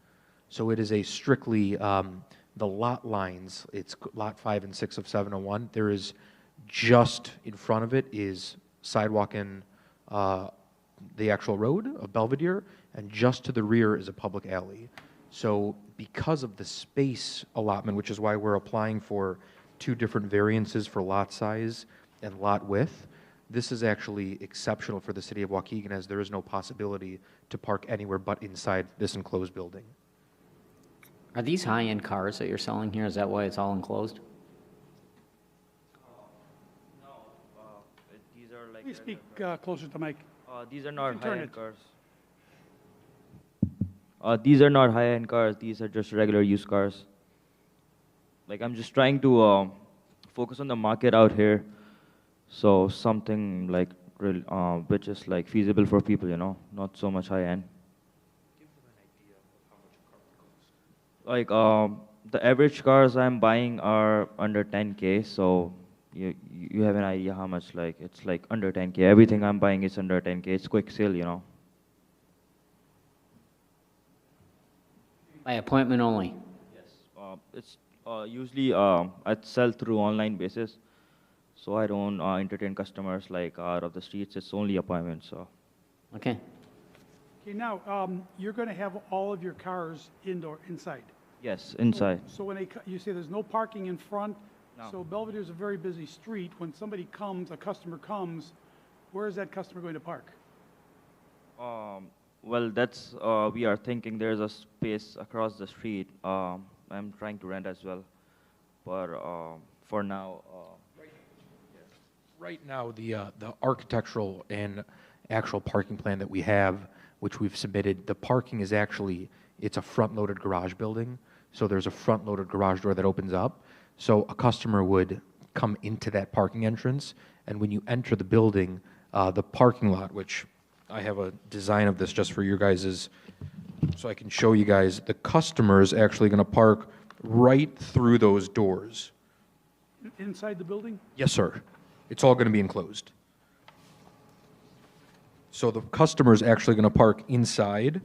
So it is a strictly, the lot lines, it's lot 5 and 6 of 701. There is just in front of it is sidewalk in the actual road of Belvedere, and just to the rear is a public alley. So because of the space allotment, which is why we're applying for 2 different variances for lot size and lot width, this is actually exceptional for the city of Waukegan, as there is no possibility to park anywhere but inside this enclosed building. Are these high-end cars that you're selling here? Is that why it's all enclosed? These are like... Please speak closer to the mic. These are not turn high-end it. cars. These are not high-end cars. These are just regular used cars. Like, I'm just trying to focus on the market out here. So something like which is like feasible for people, not so much high-end. Like, the average cars I'm buying are under 10K, so you have an idea how much, like, it's like under 10K. Everything I'm buying is under 10K. It's quick sale, By appointment only? Yes. It's usually I sell through online basis, so I don't entertain customers like out of the streets. It's only appointments, so. Okay. Okay, now, you're going to have all of your cars inside? Yes, inside. So when you say there's no parking in front, No. so Belvedere is a very busy street. When somebody comes, a customer comes, where is that customer going to park? Well, that's, we are thinking there's a space across the street. I'm trying to rent as well, but for now. Right now, the architectural and actual parking plan that we have, which we've submitted, the parking is actually, it's a front-loaded garage building. So there's a front-loaded garage door that opens up. So a customer would come into that parking entrance, and when you enter the building, the parking lot, which I have a design of this just for you guys, so I can show you guys, the customer is actually going to park right through those doors. Inside the building? Yes, sir. It's all going to be enclosed. So the customer is actually going to park inside.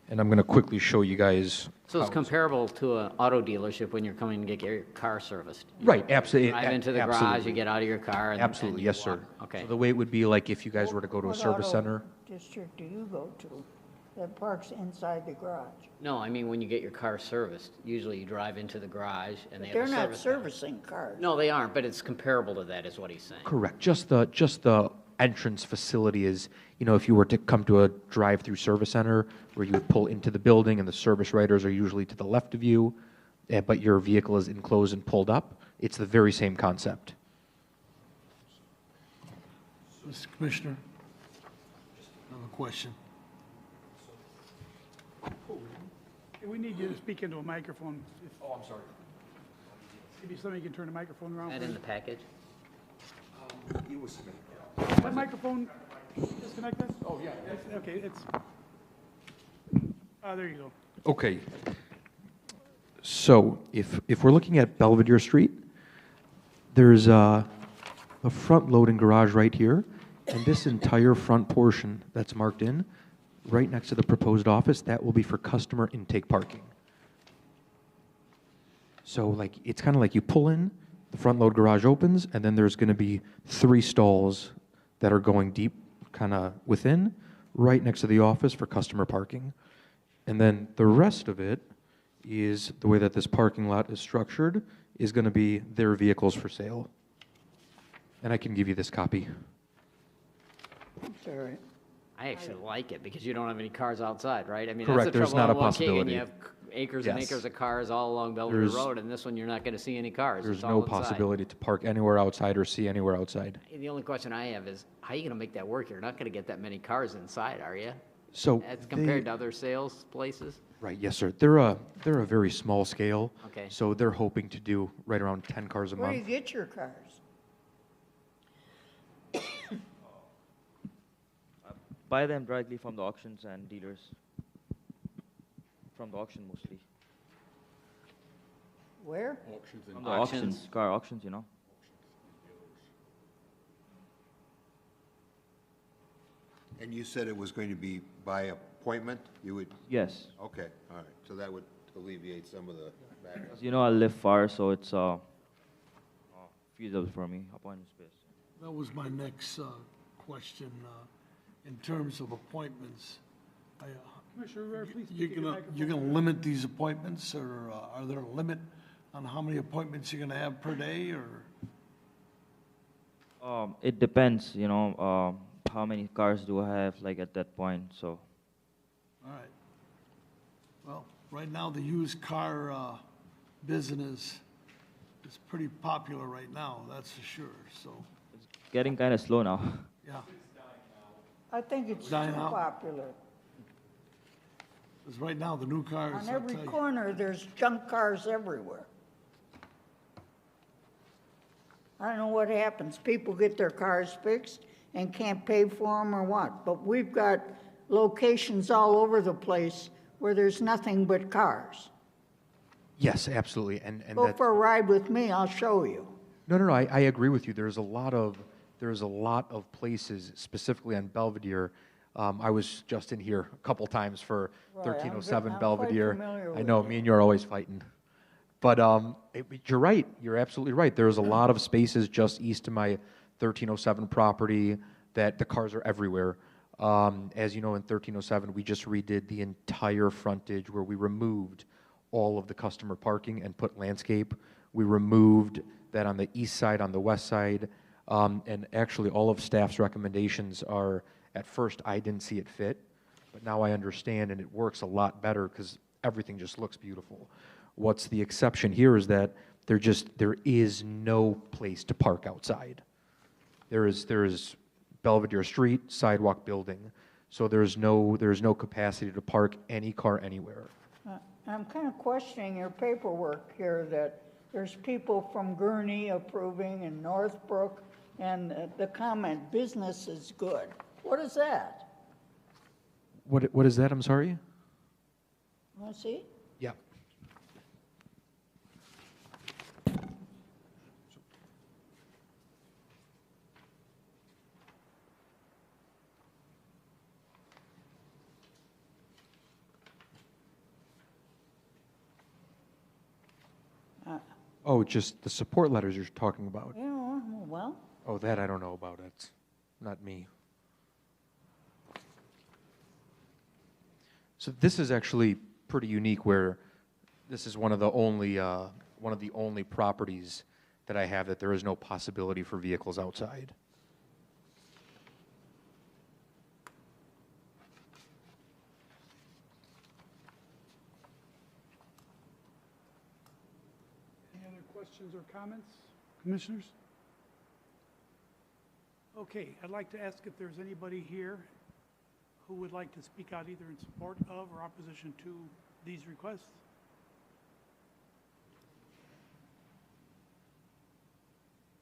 And I'm going to quickly show you guys. So it's comparable to an auto dealership when you're coming to get your car serviced? Right, absolutely. Drive into the garage, you get out of your car, and Absolutely, and yes, you sir. walk. Okay. So the way it would be like if you guys were to go to a service center. District do you go to that parks inside the garage? No, I mean when you get your car serviced. Usually you drive into the garage and they have They're a not service center. servicing cars. No, they aren't, but it's comparable to that is what he's saying. Correct. Just the entrance facility is, you know, if you were to come to a drive-through service center where you would pull into the building and the service writers are usually to the left of you, but your vehicle is enclosed and pulled up, it's the very same concept. Mr. Commissioner, I have a question. Hey, we need you to speak into a microphone. Oh, I'm sorry. Maybe somebody can turn the microphone around. That in the package? It was submitted. That microphone disconnected? Oh, yeah. Okay, it's, there you go. Okay. So if we're looking at Belvedere Street, there's a front loading garage right here, and this entire front portion that's marked in, right next to the proposed office, that will be for customer intake parking. So like, it's kind of like you pull in, the front load garage opens, and then there's going to be 3 stalls that are going deep kind of within, right next to the office for customer parking. And then the rest of it is, the way that this parking lot is structured, is going to be their vehicles for sale. And I can give you this copy. It's all right. I actually like it because you don't have any cars outside, right? I mean, Correct, that's the there's trouble not a in Waukegan. possibility. You have acres and Yes. acres of cars all along Belvedere There's- Road, and this one you're not going to see any cars. There's It's no all inside. possibility to park anywhere outside or see anywhere outside. The only question I have is, how are you going to make that work? You're not going to get that many cars inside, are you? So As compared they- to other sales places? Right, yes, sir. They're a very small scale. Okay. So they're hoping to do right around 10 cars a Where do you month. get your cars? Buy them directly from the auctions and dealers. From the auction mostly. Where? From the auctions, car auctions, you know. And you said it was going to be by appointment? You would? Yes. Okay, all right. So that would alleviate some of the backup. You know, I live far, so it's feasible for me. Appointment space. That was my next question. In terms of appointments, Commissioner Rivera, please you're speak into the gonna, microphone. you're gonna limit these appointments, or are there a limit on how many appointments you're gonna have per day, or? It depends, you know, how many cars do I have, like, at that point, so. All right. Well, right now, the used car business is pretty popular right now, that's for sure, so, Getting kind of slow now. yeah. I think it's too Dying out. popular. Because right now, the new cars, On I'll every tell you. corner, there's junk cars everywhere. I don't know what happens. People get their cars fixed and can't pay for them or what. But we've got locations all over the place where there's nothing but cars. Yes, absolutely. And Go that, for a ride with me, I'll show you. no, I agree with you. There's a lot of places, specifically on Belvedere. I was just in here a couple times for Right, 1307 I'm quite Belvedere. familiar I with know, it. me and you are always fighting. But you're right. You're absolutely right. There's a lot of spaces just east of my 1307 property that the cars are everywhere. As you know, in 1307, we just redid the entire frontage where we removed all of the customer parking and put landscape. We removed that on the east side, on the west side, and actually all of staff's recommendations are, at first I didn't see it fit, but now I understand and it works a lot better because everything just looks beautiful. What's the exception here is that there is no place to park outside. There is Belvedere Street, sidewalk building, so there's no capacity to park any car anywhere. I'm kind of questioning your paperwork here that there's people from Gurney approving and Northbrook, and the comment, business is good. What is that? What is that? I'm sorry? Want to see? Yeah. Oh, just the support letters you're talking about. Yeah, well, Oh, that I don't know about. It's not me. So this is actually pretty unique where this is one of the only properties that I have that there is no possibility for vehicles outside. questions or comments, commissioners? Okay, I'd like to ask if there's anybody here who would like to speak out either in support of or opposition to these requests.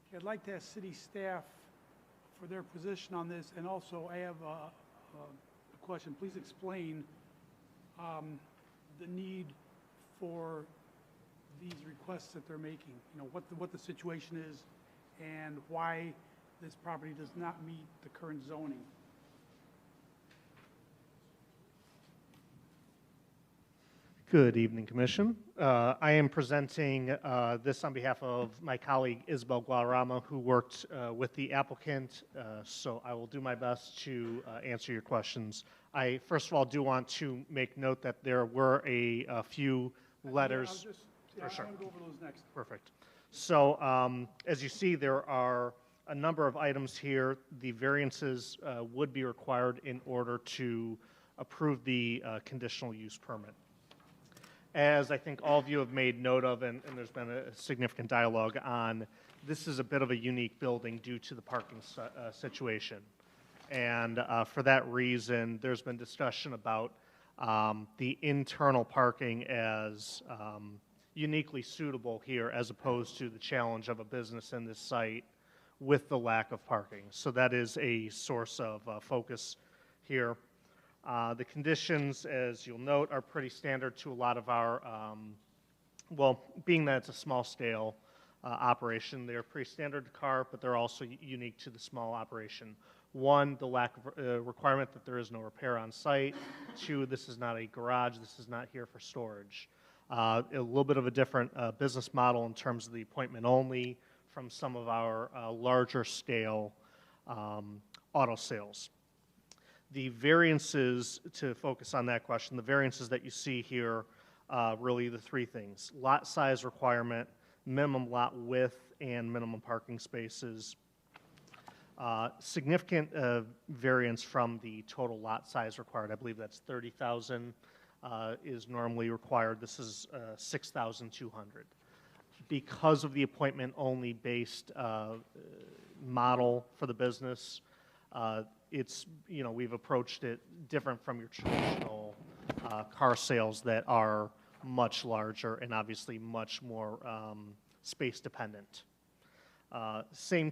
Okay, I'd like to ask city staff for their position on this, and also I have a question. Please explain the need for these requests that they're making. You know, what the situation is and why this property does not meet the current zoning. Good evening, Commission. I am presenting this on behalf of my colleague Isabel Guadarrama, who worked with the applicant, so I will do my best to answer your questions. I, first of all, do want to make note that there were a few letters. Yeah, I'm going to go over those next. Perfect. So as you see, there are a number of items here. The variances would be required in order to approve the conditional use permit. As I think all of you have made note of, and there's been a significant dialogue on, this is a bit of a unique building due to the parking situation. And for that reason, there's been discussion about the internal parking as uniquely suitable here as opposed to the challenge of a business in this site with the lack of parking. So that is a source of focus here. The conditions, as you'll note, are pretty standard to a lot of our, well, being that it's a small scale operation, they're pretty standard to CARP, but they're also unique to the small operation. One, the lack of requirement that there is no repair on site. Two, this is not a garage, this is not here for storage. A little bit of a different business model in terms of the appointment only from some of our larger scale auto sales. The variances, to focus on that question, the variances that you see here, really the three things: lot size requirement, minimum lot width, and minimum parking spaces. Significant variance from the total lot size required. I believe that's 30,000 is normally required. This is 6,200. Because of the appointment only based model for the business, it's, you know, we've approached it different from your traditional car sales that are much larger and obviously much more space dependent. Same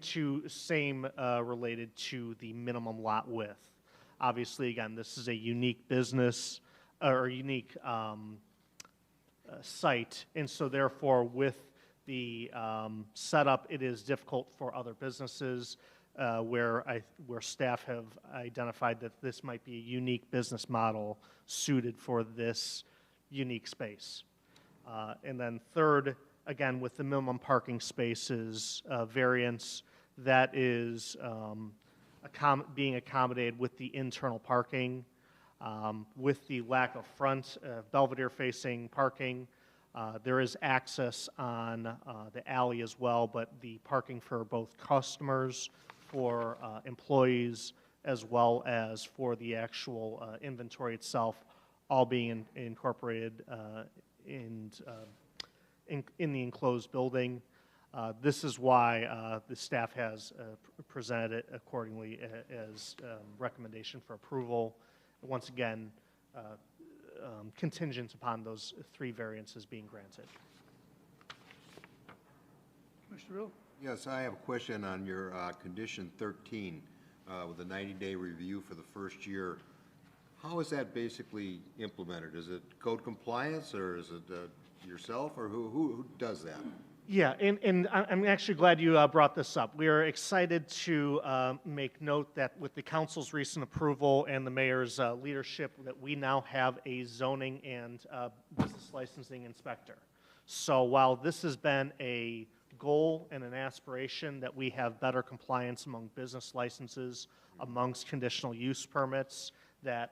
related to the minimum lot width. Obviously, again, this is a unique business or unique site, and so therefore with the setup, it is difficult for other businesses where staff have identified that this might be a unique business model suited for this unique space. And then third, again, with the minimum parking spaces variance, that is being accommodated with the internal parking. With the lack of front Belvedere-facing parking, there is access on the alley as well, but the parking for both customers, for employees, as well as for the actual inventory itself, all being incorporated in the enclosed building. This is why the staff has presented it accordingly as recommendation for approval. Once again, contingent upon those three variances being granted. Commissioner Bill? Yes, I have a question on your condition 13 with a 90-day review for the first year. How is that basically implemented? Is it code compliance, or is it yourself, or who does that? Yeah, and I'm actually glad you brought this up. We are excited to make note that with the council's recent approval and the mayor's leadership, that we now have a zoning and business licensing inspector. So while this has been a goal and an aspiration that we have better compliance among business licenses, amongst conditional use permits, that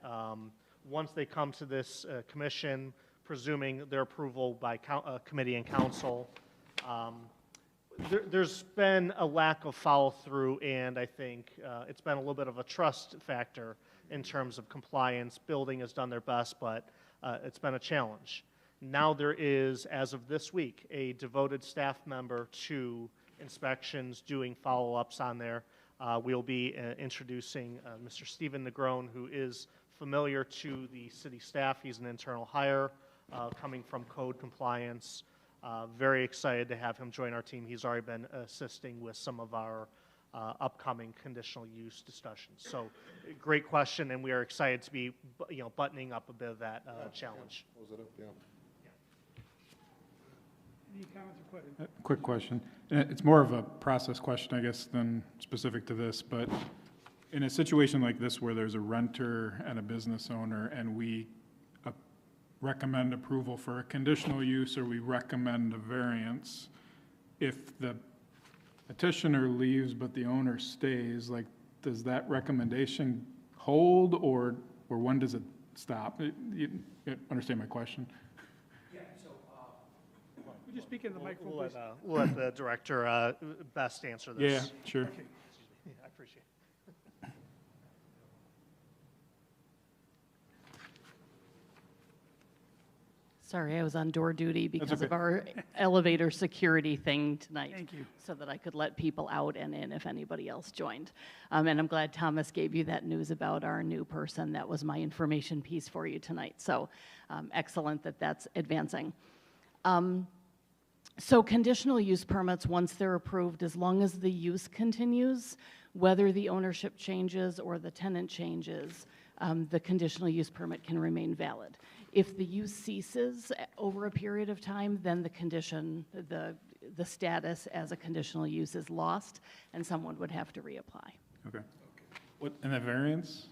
once they come to this commission, presuming their approval by committee and council, there's been a lack of follow-through, and I think it's been a little bit of a trust factor in terms of compliance. Building has done their best, but it's been a challenge. Now there is, as of this week, a devoted staff member to inspections, doing follow-ups on there. We'll be introducing Mr. Stephen Negrone, who is familiar to the city staff. He's an internal hire coming from code compliance. Very excited to have him join our team. He's already been assisting with some of our upcoming conditional use discussions. So, great question, and we are excited to be, buttoning up a bit of that challenge. Close it up, yeah. Any comments or questions? Quick question. It's more of a process question, I guess, than specific to this, but in a situation like this where there's a renter and a business owner and we recommend approval for a conditional use or we recommend a variance, if the petitioner leaves but the owner stays, like, does that recommendation hold or when does it stop? You understand my question? Would you speak in the microphone, We'll please? let the director best answer this. Yeah, sure. Okay. I appreciate it. Sorry, I was on door duty because okay. of our elevator security thing tonight. Thank you. So that I could let people out and in if anybody else joined. And I'm glad Thomas gave you that news about our new person. That was my information piece for you tonight. So excellent that that's advancing. So conditional use permits, once they're approved, as long as the use continues, whether the ownership changes or the tenant changes, the conditional use permit can remain valid. If the use ceases over a period of time, then the condition, the status as a conditional use is lost, and someone would have to reapply. Okay. And a variance?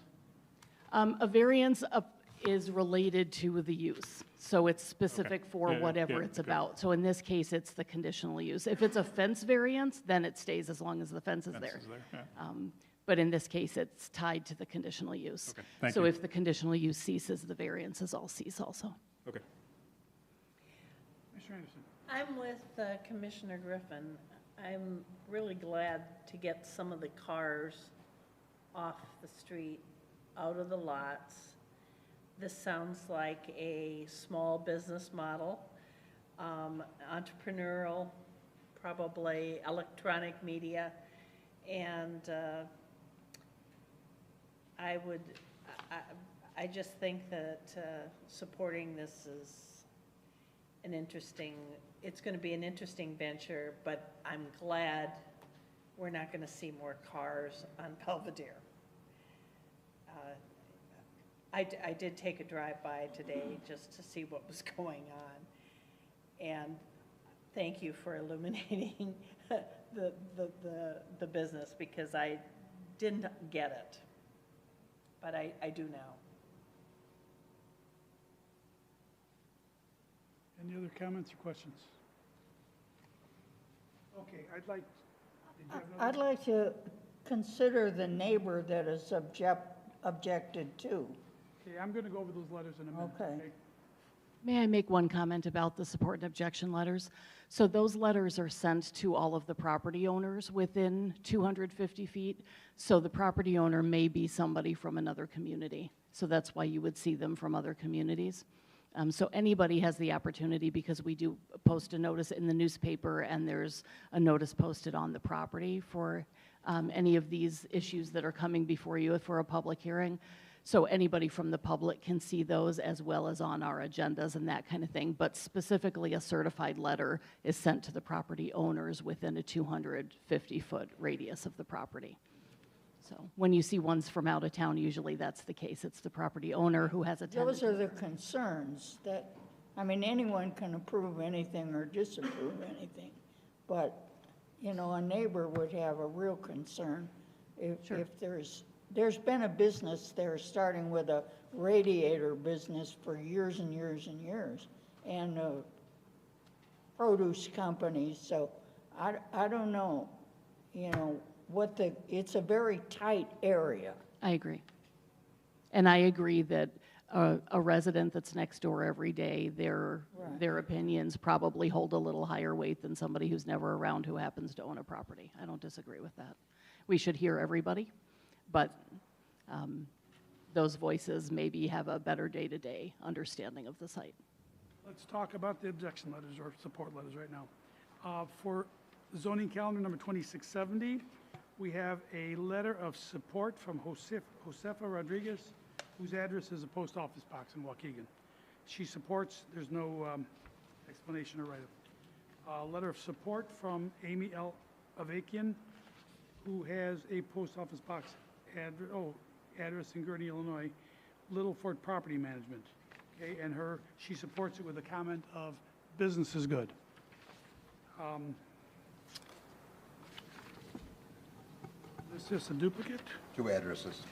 A variance is related to the use. So it's specific for whatever it's about. So in this case, it's the conditional use. If it's a fence variance, then it stays as long as the fence is there. But in this case, it's tied to the conditional use. Okay, thank so you. if the conditional use ceases, the variances all cease also. Okay. Mr. Anderson. I'm with Commissioner Griffin. I'm really glad to get some of the cars off the street, out of the lots. This sounds like a small business model, entrepreneurial, probably electronic media, and I just think that supporting this is it's going to be an interesting venture, but I'm glad we're not going to see more cars on Belvedere. I did take a drive-by today just to see what was going on, and thank you for illuminating the business, because I didn't get it, but I do now. Any other comments or questions? Okay, I'd like to consider the neighbor that is objected to. Okay, I'm going to go over those letters in a minute. Okay. May I make one comment about the support and objection letters? So those letters are sent to all of the property owners within 250 feet. So the property owner may be somebody from another community. So that's why you would see them from other communities. So anybody has the opportunity, because we do post a notice in the newspaper and there's a notice posted on the property for any of these issues that are coming before you for a public hearing. So anybody from the public can see those, as well as on our agendas and that kind of thing. But specifically, a certified letter is sent to the property owners within a 250-foot radius of the property. So when you see ones from out of town, usually that's the case. It's the property owner who has a tenant. Those are the concerns that, I mean, anyone can approve anything or disapprove anything. But, you know, a neighbor would have a real concern if there's been a business there, starting with a radiator business for years and years and years, and produce companies. So I don't know, you know, it's a very tight area. I agree. And I agree that a resident that's next door every day, their opinions probably hold a little higher weight than somebody who's never around who happens to own a property. I don't disagree with that. We should hear everybody, but those voices maybe have a better day-to-day understanding of the site. Let's talk about the objection letters or support letters right now. For zoning calendar number 2670, we have a letter of support from Josefa Rodriguez, whose address is a post office box in Waukegan. She supports, there's no explanation or write-up. A letter of support from Amy L. Avakian, who has a post office box address in Gurney, Illinois, Littleford Property Management. Okay, and she supports it with a comment of business is good. This is a duplicate. 2 addresses.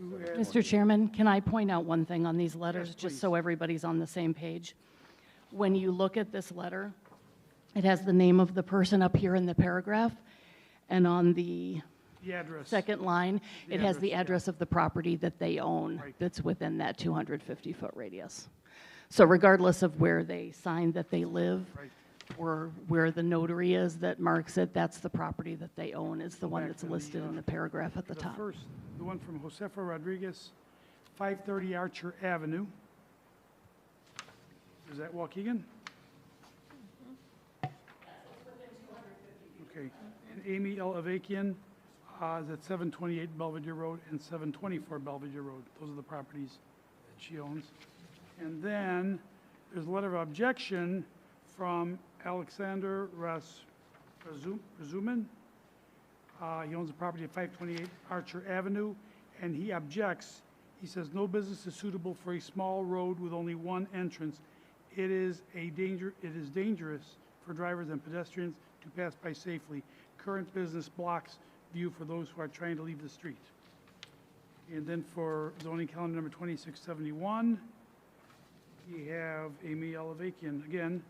Mr. Chairman, can I point out one thing on these letters, Yes, just please. so everybody's on the same page? When you look at this letter, it has the name of the person up here in the paragraph, and on the address. second line, The it has the address, address of the property that they own Right. that's within that 250-foot radius. So regardless of where they sign that they live, Right. or where the notary is that marks it, that's the property that they own, is the one Back that's to the, listed in the paragraph at the top. First, the one from Josefa Rodriguez, 530 Archer Avenue. Is that Waukegan? Okay. And Amy L. Avakian is at 728 Belvedere Road and 724 Belvedere Road. Those are the properties that she owns. And then there's a letter of objection from Alexander Razuman. He owns a property at 528 Archer Avenue, and he objects. He says, no business is suitable for a small road with only one entrance. It is dangerous for drivers and pedestrians to pass by safely. Current business blocks view for those who are trying to leave the street. And then for zoning calendar number 2671, we have Amy L. Avakian, again,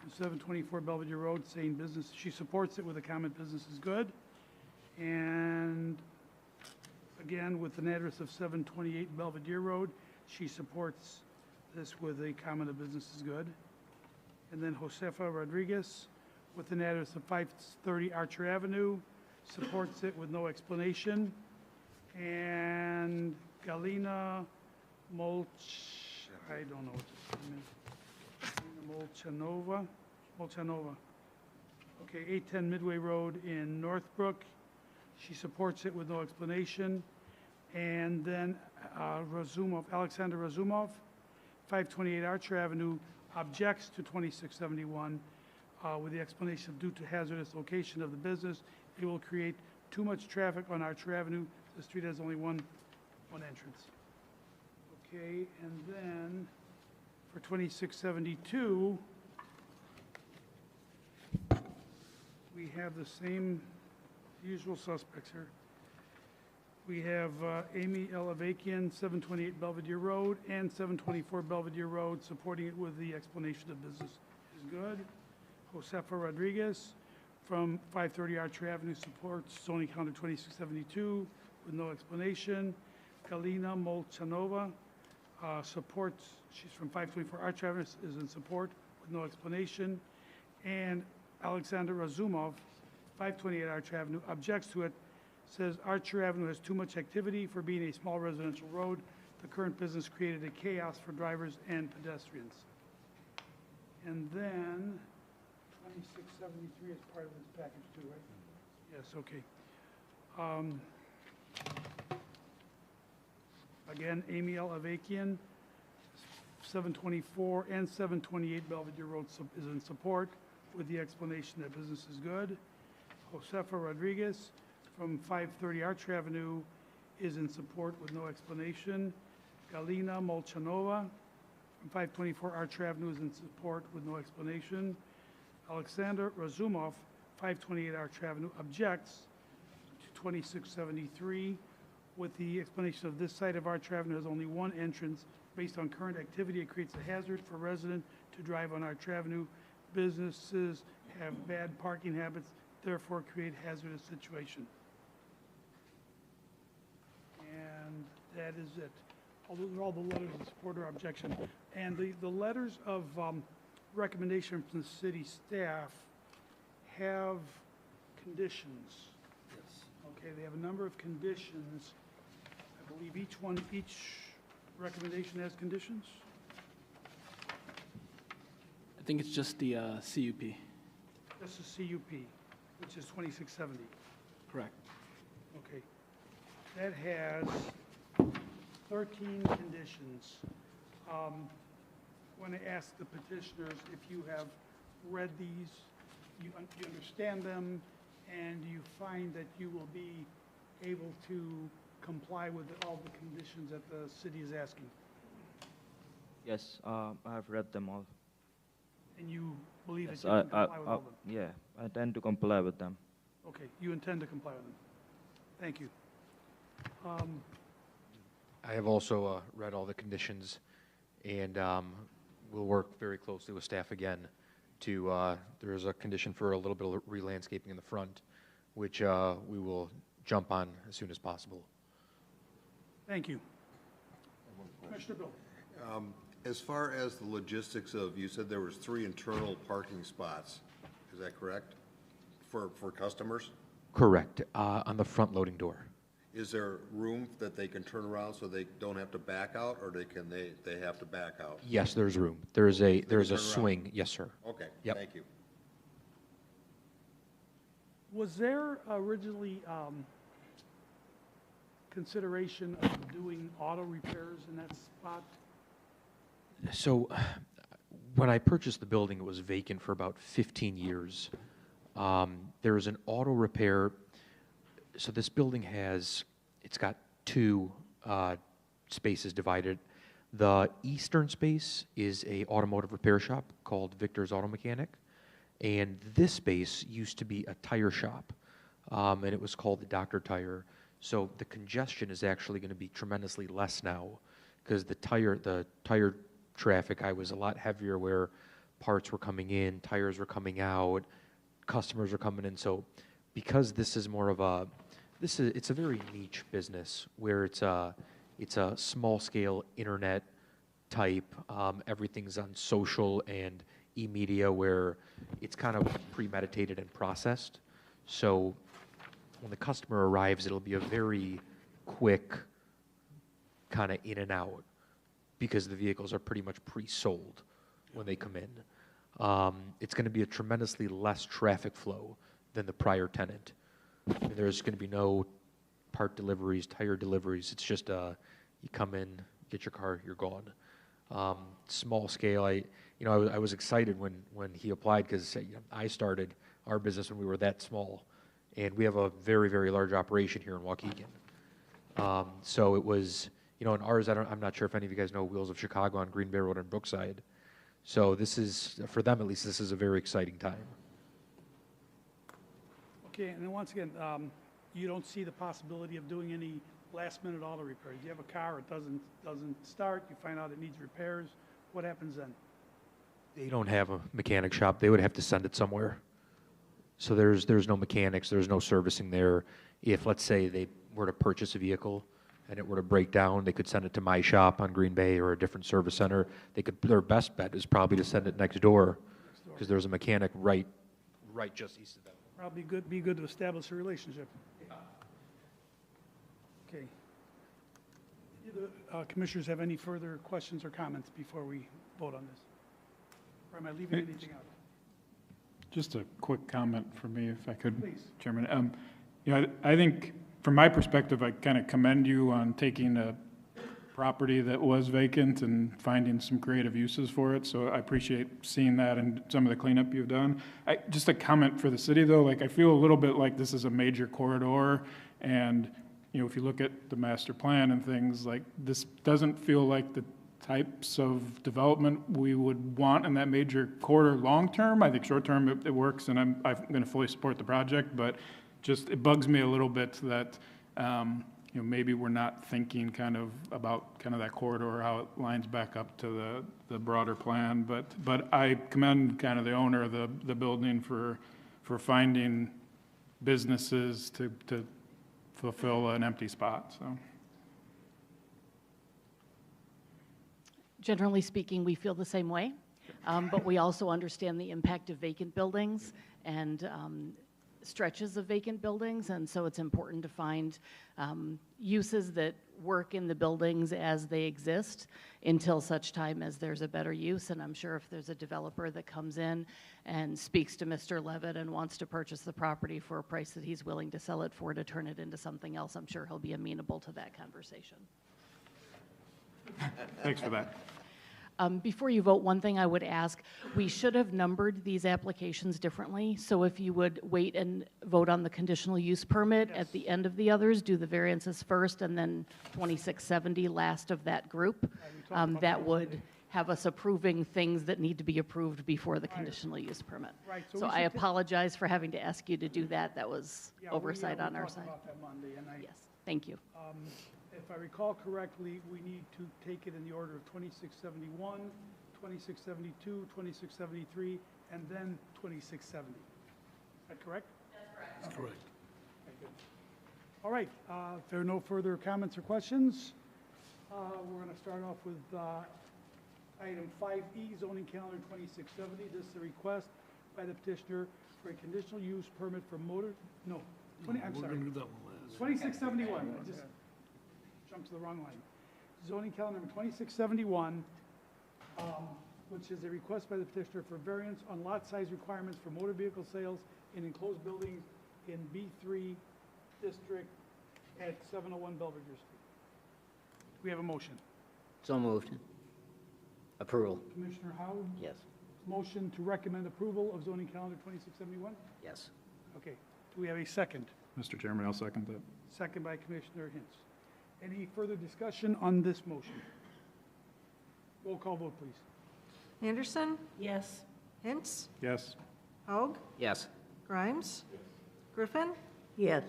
724 Belvedere Road, saying business, she supports it with a comment, business is good. And again, with an address of 728 Belvedere Road, she supports this with a comment of business is good. And then Josefa Rodriguez, with an address of 530 Archer Avenue, supports it with no explanation. And Galina I don't know what this name is. Molchanova. Okay, 810 Midway Road in Northbrook. She supports it with no explanation. And then Alexander Razumov, 528 Archer Avenue, objects to 2671 with the explanation of due to hazardous location of the business, it will create too much traffic on Archer Avenue. The street has only one entrance. Okay, and then for 2672, we have the same usual suspects here. We have Amy L. Avakian, 728 Belvedere Road, and 724 Belvedere Road, supporting it with the explanation of business is good. Josefa Rodriguez from 530 Archer Avenue supports zoning calendar 2672 with no explanation. Galina Molchanova supports, she's from 524 Archer Avenue, is in support with no explanation. And Alexander Razumov, 528 Archer Avenue, objects to it, says Archer Avenue has too much activity for being a small residential road. The current business created a chaos for drivers and pedestrians. And then 2673 is part of this package too, right? Yes, okay. Again, Amy L. Avakian, 724 and 728 Belvedere Road is in support with the explanation that business is good. Josefa Rodriguez from 530 Archer Avenue is in support with no explanation. Galina Molchanova from 524 Archer Avenue is in support with no explanation. Alexander Razumov, 528 Archer Avenue, objects to 2673 with the explanation of this side of Archer Avenue has only one entrance. Based on current activity, it creates a hazard for residents to drive on Archer Avenue. Businesses have bad parking habits, therefore create hazardous situation. And that is it. Those are all the letters of support or objection. And the letters of recommendation from the city staff have conditions. Yes. Okay, they have a number of conditions. I believe each Recommendation as conditions? I think it's just the CUP. This is CUP, which is 2670. Correct. Okay. That has 13 conditions. Want to ask the petitioners if you have read these, you understand them, and you find that you will be able to comply with all the conditions that the city is asking. Yes, I have read them all. And you believe Yes, that you can comply with all of them? yeah, I tend to comply with them. Okay, you intend to comply with them. Thank you. I have also read all the conditions, and we'll work very closely with staff again to, there's a condition for a little bit of re-landscaping in the front, which we will jump on as soon as possible. Thank you. Commissioner Bill. As far as the logistics of, you said there was 3 internal parking spots, is that correct? For customers? Correct, on the front loading door. Is there room that they can turn around so they don't have to back out, or they have to back out? Yes, there's room. There's a turn around? swing. Yes, sir. Okay, Yep. thank you. Was there originally consideration of doing auto repairs in that spot? So, when I purchased the building, it was vacant for about 15 years. There is an auto repair. So this building it's got 2 spaces divided. The eastern space is a automotive repair shop called Victor's Auto Mechanic, and this space used to be a tire shop, and it was called the Dr. Tire. So the congestion is actually going to be tremendously less now, because the tire traffic, I was a lot heavier where parts were coming in, tires were coming out, customers were coming in. So because this is more of it's a very niche business where it's a small scale internet type, everything's on social and e-media where it's kind of premeditated and processed. So when the customer arrives, it'll be a very quick kind of in and out, because the vehicles are pretty much pre-sold when they come in. It's going to be a tremendously less traffic flow than the prior tenant. And there's going to be no part deliveries, tire deliveries. It's just you come in, get your car, you're gone. Small scale. I was excited when he applied, because I started our business when we were that small, and we have a very, very large operation here in Waukegan. So it was. In ours, I'm not sure if any of you guys know Wheels of Chicago on Green Bay Road and Brookside. So this is, for them at least, this is a very exciting time. Okay, and then once again, you don't see the possibility of doing any last-minute auto repairs? You have a car, it doesn't start, you find out it needs repairs, what happens then? They don't have a mechanic shop. They would have to send it somewhere. So there's no mechanics, there's no servicing there. If, let's say, they were to purchase a vehicle and it were to break down, they could send it to my shop on Green Bay or a different service center. Their best bet is probably to send it next door, because there's a mechanic right just east of them. Probably be good to establish a relationship. Okay. Do the commissioners have any further questions or comments before we vote on this? Or am I leaving anything out? Just a quick comment from me, if I could, Please. Chairman. I think, from my perspective, I kind of commend you on taking a property that was vacant and finding some creative uses for it. So I appreciate seeing that and some of the cleanup you've done. Just a comment for the city, though. I feel a little bit like this is a major corridor, and if you look at the master plan and things, this doesn't feel like the types of development we would want in that major corridor long-term. I think short-term it works, and I'm going to fully support the project, but it bugs me a little bit that maybe we're not thinking about that corridor, how it lines back up to the broader plan. But I commend the owner of the building for finding businesses to fulfill an empty spot. So. Generally speaking, we feel the same way, but we also understand the impact of vacant buildings and stretches of vacant buildings, and so it's important to find uses that work in the buildings as they exist until such time as there's a better use. And I'm sure if there's a developer that comes in and speaks to Mr. Levitt and wants to purchase the property for a price that he's willing to sell it for to turn it into something else, I'm sure he'll be amenable to that conversation. Thanks for that. Before you vote, one thing I would ask, we should have numbered these applications differently. So if you would wait and vote on the conditional use permit at the end of the others, do the variances first and then 2670 last of that group. That would have us approving things that need to be approved before the conditional use permit. Right, so So we I should ta- apologize for having to ask you to do that. That was Yeah, oversight we on our talked side. about that Monday, and Yes, thank you. If I recall correctly, we need to take it in the order of 2671, 2672, 2673, and then 2670. Is that correct? That's correct. Okay, good. All right, if there are no further comments or questions, we're going to start off with item 5E, zoning calendar 2670. This is a request by the petitioner for a conditional use permit for motor, no, 20, I'm We're sorry. gonna do that one last. 2671, I just jumped to the wrong line. Zoning calendar number 2671, which is a request by the petitioner for variance on lot size requirements for motor vehicle sales in enclosed buildings in B3 district at 701 Belvedere Street. We have a motion. So moved. Approval. Commissioner Howard, Yes. motion to recommend approval of zoning calendar 2671? Yes. Okay. Do we have a second? Mr. Chairman, I'll second that. Second by Commissioner Hintz. Any further discussion on this motion? Roll call vote, please. Anderson? Yes. Hintz? Yes. Haug? Yes. Grimes? Griffin? Yes.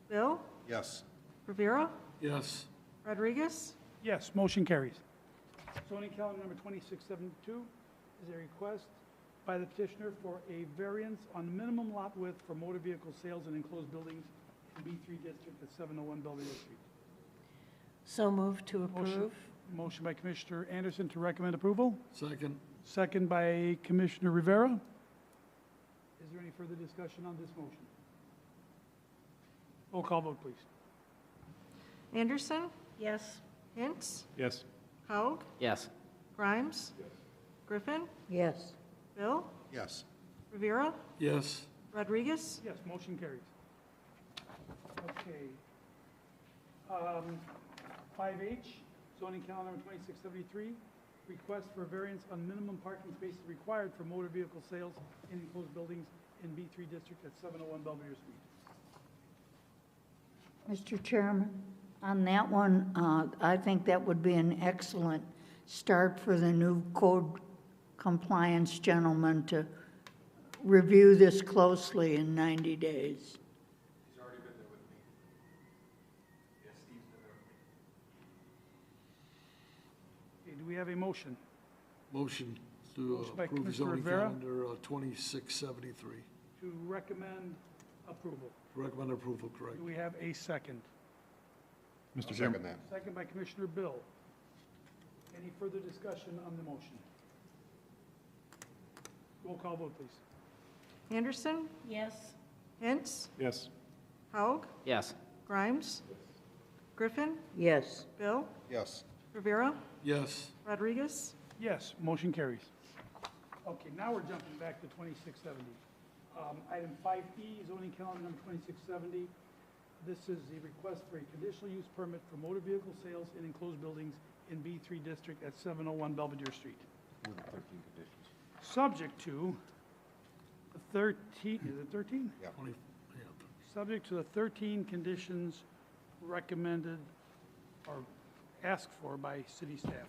Bill? Yes. Rivera? Yes. Rodriguez? Yes, motion carries. Zoning calendar number 2672 is a request by the petitioner for a variance on minimum lot width for motor vehicle sales in enclosed buildings in B3 district at 701 Belvedere Street. So moved to Motion- approve? Motion by Commissioner Anderson to recommend approval, Second. second by Commissioner Rivera. Is there any further discussion on this motion? Roll call vote, please. Anderson? Yes. Hintz? Yes. Haug? Yes. Grimes? Griffin? Yes. Bill? Yes. Rivera? Yes. Rodriguez? Yes, motion carries. Okay. 5H, zoning calendar number 2673, request for variance on minimum parking spaces required for motor vehicle sales in enclosed buildings in B3 district at 701 Belvedere Street. Mr. Chairman, on that one, I think that would be an excellent start for the new code compliance gentleman to review this closely in 90 days. He's already been there with me. Yes, Steve's been there with me. Okay, do we have a motion? Motion to Motion by approve Commissioner zoning Rivera. calendar 2673. To recommend approval. Recommend approval, correct. Do we have a second? Mr. I'll Chairman. second that. Second by Commissioner Bill. Any further discussion on the motion? Roll call vote, please. Anderson? Yes. Hintz? Yes. Haug? Yes. Grimes? Griffin? Yes. Bill? Yes. Rivera? Yes. Rodriguez? Yes, motion carries. Okay, now we're jumping back to 2670. Item 5E, zoning calendar number 2670. This is the request for a conditional use permit for motor vehicle sales in enclosed buildings in B3 district at 701 Belvedere Street. With the 13 conditions. Subject to the 13, is it 13? Yeah. 20, yeah. Subject to the 13 conditions recommended or asked for by city staff.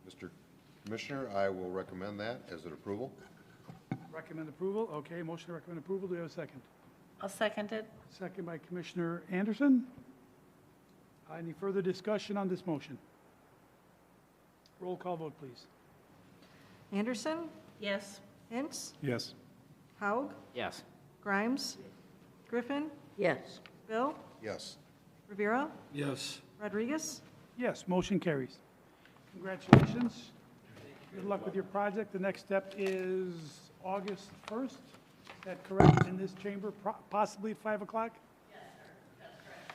Mr. Commissioner, I will recommend that as an approval. Recommend approval, okay, motion to recommend approval, do we have a second? I'll second it. Second by Commissioner Anderson. Any further discussion on this motion? Roll call vote, please. Anderson? Yes. Hintz? Yes. Haug? Yes. Grimes? Griffin? Yes. Bill? Yes. Rivera? Yes. Rodriguez? Yes, motion carries. Congratulations. Good luck with your project. The next step is August 1st. Is that correct? In this chamber, possibly at 5 o'clock? Yes, sir. That's correct.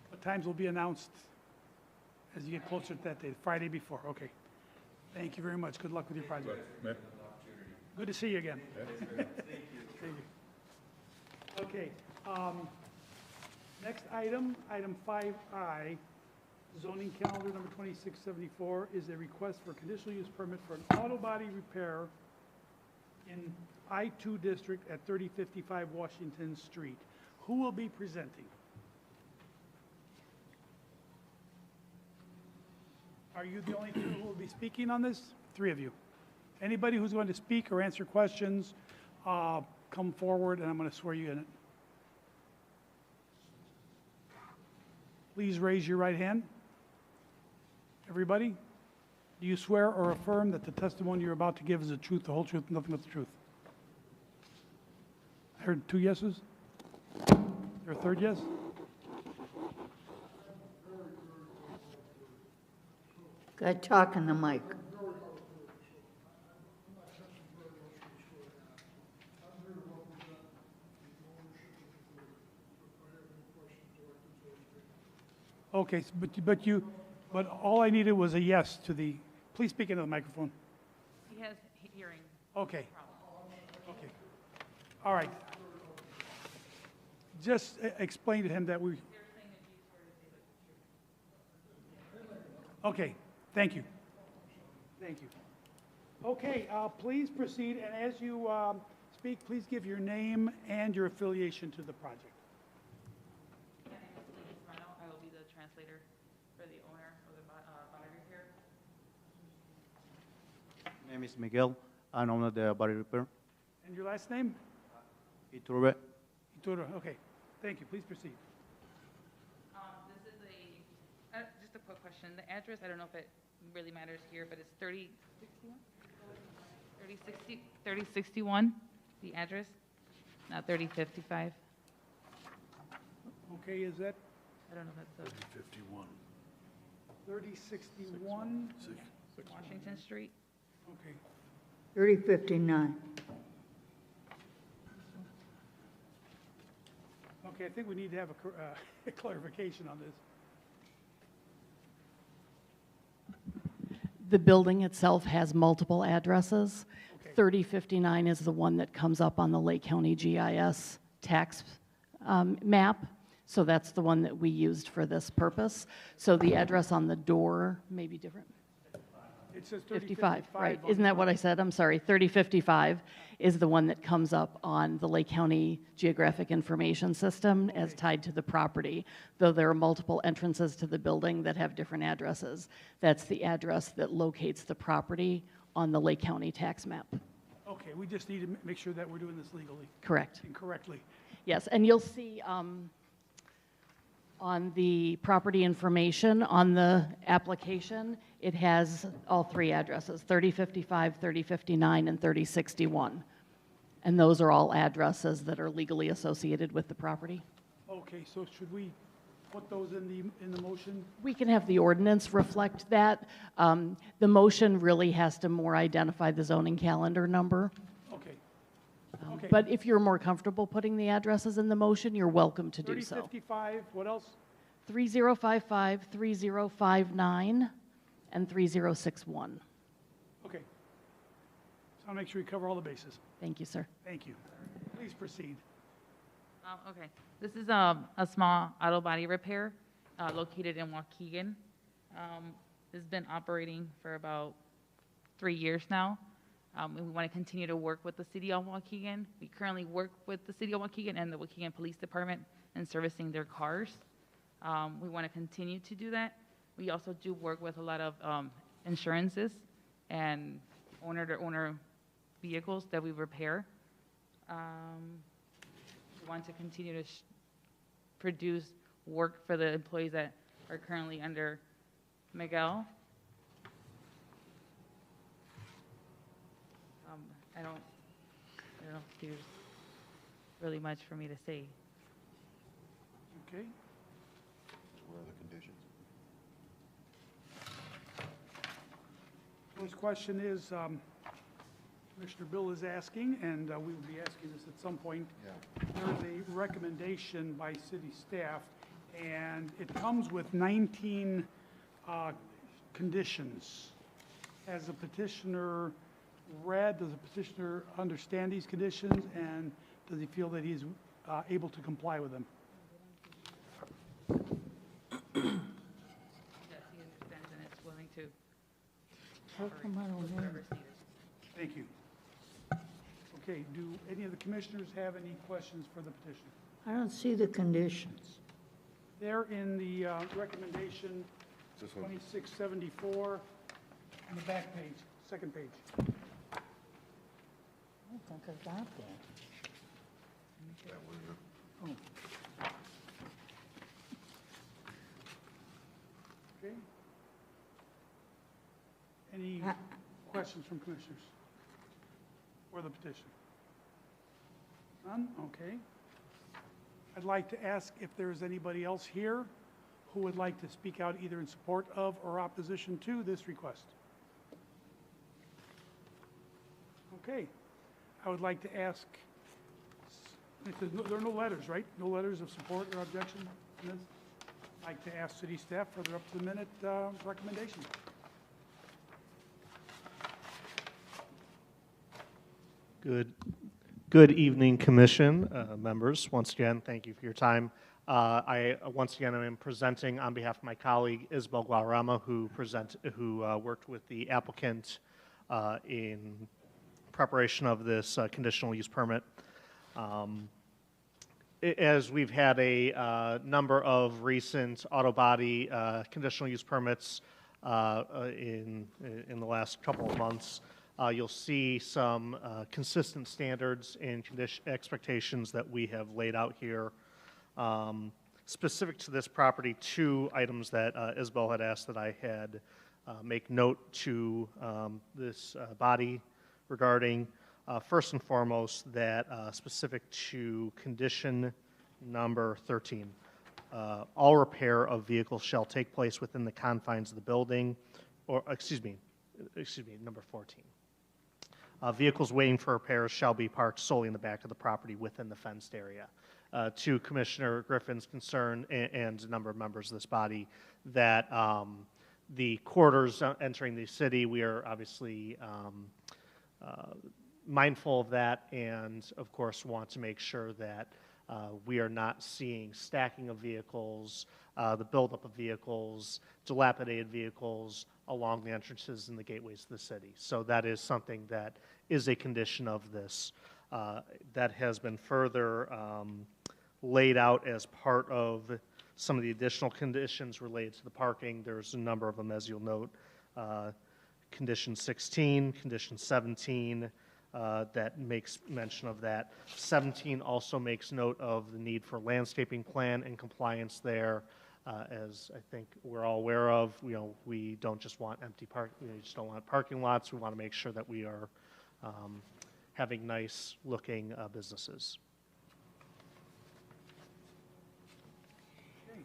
What times will be announced as you get closer to that date, Friday before, okay. Thank you very much. Good luck with your project. Good to see you again. Thank you. Okay, next item, item 5I, zoning calendar number 2674 is a request for conditional use permit for an auto body repair in I-2 district at 3055 Washington Street. Who will be presenting? Are you the only two who will be speaking on this? Three of you. Anybody who's going to speak or answer questions, come forward and I'm going to swear you in it. Please raise your right hand. Everybody, do you swear or affirm that the testimony you're about to give is the truth, the whole truth, and nothing but the truth? I heard 2 yeses. There a third yes? Got to talk in the mic. Okay, but all I needed was a yes to the, please speak into the microphone. He has hearing. Okay. Okay. All right. Just explain to him that we. Okay, thank you. Thank you. Okay, please proceed, and as you speak, please give your name and your affiliation to the project. My name is Denise Moreno. I will be the translator for the owner of the body repair. My name is Miguel. I'm owner of the body repair. And your last name? Iturbe. Iturbe, okay. Thank you. Please proceed. This is just a quick question. The address, I don't know if it really matters here, but it's 3061, the address, not 3055. Okay, is that? I don't know if that's 3051. 3061? Washington Street. Okay. 3059. Okay, I think we need to have a clarification on this. The building itself has multiple addresses. Okay. 3059 is the one that comes up on the Lake County GIS tax map. So that's the one that we used for this purpose. So the address on the door may be different. It says 55, 3055. right. Isn't that what I said? I'm sorry. 3055 is the one that comes up on the Lake County Geographic Information System as tied to the property, though there are multiple entrances to the building that have different addresses. That's the address that locates the property on the Lake County tax map. Okay, we just need to make sure that we're doing this legally. Correct. And correctly. Yes, and you'll see on the property information on the application, it has all three addresses, 3055, 3059, and 3061. And those are all addresses that are legally associated with the property. Okay, so should we put those in the motion? We can have the ordinance reflect that. The motion really has to more identify the zoning calendar number. Okay. Okay. But if you're more comfortable putting the addresses in the motion, you're welcome to do so. 3055, what else? 3055, 3059, and 3061. Okay. So I'll make sure we cover all the bases. Thank you, sir. Thank you. Please proceed. Okay. This is a small auto body repair located in Waukegan. This has been operating for about 3 years now. And we want to continue to work with the city of Waukegan. We currently work with the city of Waukegan and the Waukegan Police Department in servicing their cars. We want to continue to do that. We also do work with a lot of insurances and owner-to-owner vehicles that we repair. We want to continue to produce work for the employees that are currently under Miguel. I don't know if there's really much for me to say. Okay. What are the conditions? First question is, Commissioner Bill is asking, and we will be asking this at some point. Yeah. There is a recommendation by city staff, And it comes with 19 conditions. Has the petitioner read, does the petitioner understand these conditions, and does he feel that he's able to comply with them? Yes, he understands and is willing to. Whatever's needed. Thank you. Okay, do any of the commissioners have any questions for the petitioner? I don't see the conditions. They're in the recommendation 2674 on the back page, second page. I don't think I got that. Oh. Okay. Any questions from commissioners or the petitioner? None? Okay. I'd like to ask if there's anybody else here who would like to speak out either in support of or opposition to this request. Okay. I would like to ask, there are no letters, right? No letters of support or objection on this? I'd like to ask city staff for their up-to-the-minute recommendation. Good evening, Commission members. Once again, thank you for your time. I once again am presenting on behalf of my colleague Isabel Guadarrama, who worked with the applicant in preparation of this conditional use permit. As we've had a number of recent auto body conditional use permits in the last couple of months, you'll see some consistent standards and expectations that we have laid out here. Specific to this property, 2 items that Isabel had asked that I had make note to this body regarding. First and foremost, that specific to condition number 13, all repair of vehicles shall take place within the confines of the building, or excuse me, number 14. Vehicles waiting for repairs shall be parked solely in the back of the property within the fenced area. To Commissioner Griffin's concern and a number of members of this body, that the corridors entering the city, we are obviously mindful of that, and of course want to make sure that we are not seeing stacking of vehicles, the buildup of vehicles, dilapidated vehicles along the entrances and the gateways of the city. So that is something that is a condition of this that has been further laid out as part of some of the additional conditions related to the parking. There's a number of them, as you'll note. Condition 16, condition 17, that makes mention of that. 17 also makes note of the need for landscaping plan and compliance there. As I think we're all aware of, we don't just want empty we just don't want parking lots. We want to make sure that we are having nice looking businesses. Okay.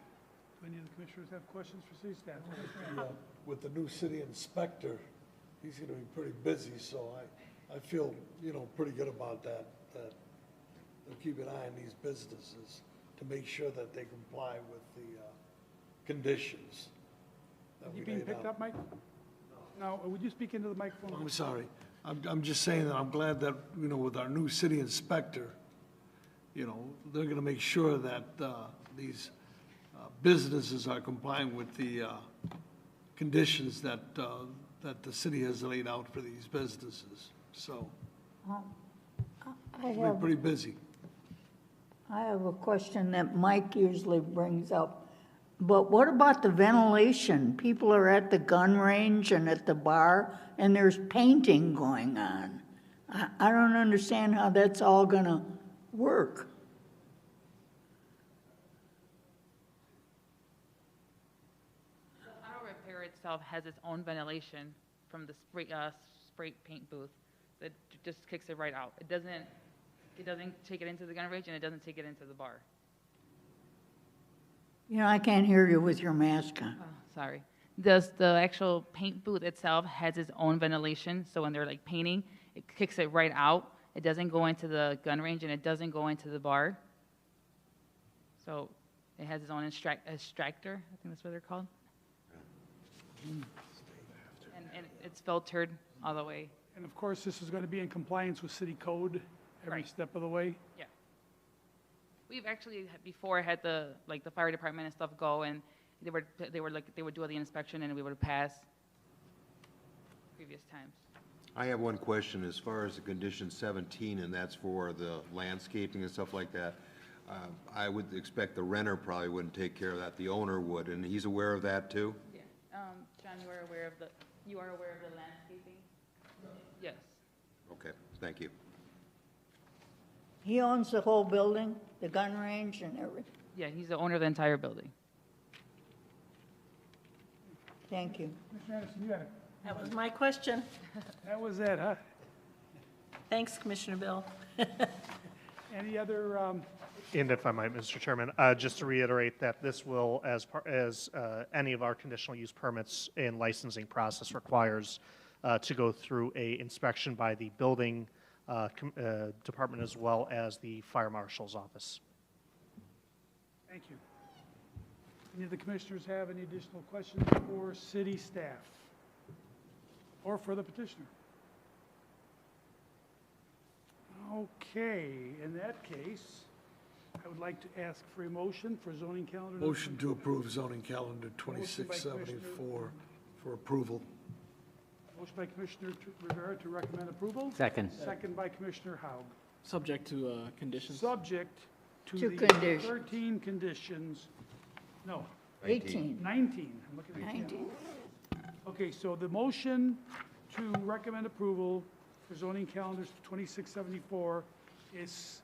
Do any of the commissioners have questions for city staff? With the new city inspector, he's going to be pretty busy, so I feel, pretty good about that they'll keep an eye on these businesses to make sure that they comply with the conditions that we You being laid picked out. up, Mike? No, would you speak into the microphone? I'm sorry. I'm just saying that I'm glad that, with our new city inspector, they're going to make sure that these businesses are complying with the conditions that the city has laid out for these businesses. So, we're pretty busy. I have a question that Mike usually brings up. But what about the ventilation? People are at the gun range and at the bar, and there's painting going on. I don't understand how that's all going to work. The auto repair itself has its own ventilation from the spray paint booth that just kicks it right out. It doesn't take it into the gun range, and it doesn't take it into the bar. I can't hear you with your mask on. Oh, sorry. The actual paint booth itself has its own ventilation, so when they're like painting, it kicks it right out. It doesn't go into the gun range, and it doesn't go into the bar. So It has its own extractor, I think that's what they're called. And it's filtered all the way. And of course, this is going to be in compliance with city code every Right. step of the way? Yeah. We've actually before had the fire department and stuff go, and they would do all the inspection and we would pass previous times. I have one question as far as the condition 17, and that's for the landscaping and stuff like that. I would expect the renter probably wouldn't take care of that, the owner would, and he's aware of that too? Yeah. John, you are aware of the landscaping? Yes. Okay, thank you. He owns the whole building, the gun range and everything? Yeah, he's the owner of the entire building. Thank you. Commissioner Anderson, you had a... That was my question. That was it, huh? Thanks, Commissioner Bill. Any other, And if I might, Mr. Chairman, just to reiterate that this will, as any of our conditional use permits and licensing process requires, to go through a inspection by the building department as well as the fire marshal's office. thank you. Any of the commissioners have any additional questions for city staff? Or for the petitioner? Okay, in that case, I would like to ask for a motion for zoning calendar. Motion to approve zoning calendar 2674 for approval. Motion by Commissioner Rivera to recommend approval. Second. Second by Commissioner Haug. Subject to conditions. Subject to To the conditions. 13 conditions, no, 18. 19. I'm looking at 19. Okay, so the motion to recommend approval for zoning calendars 2674 is,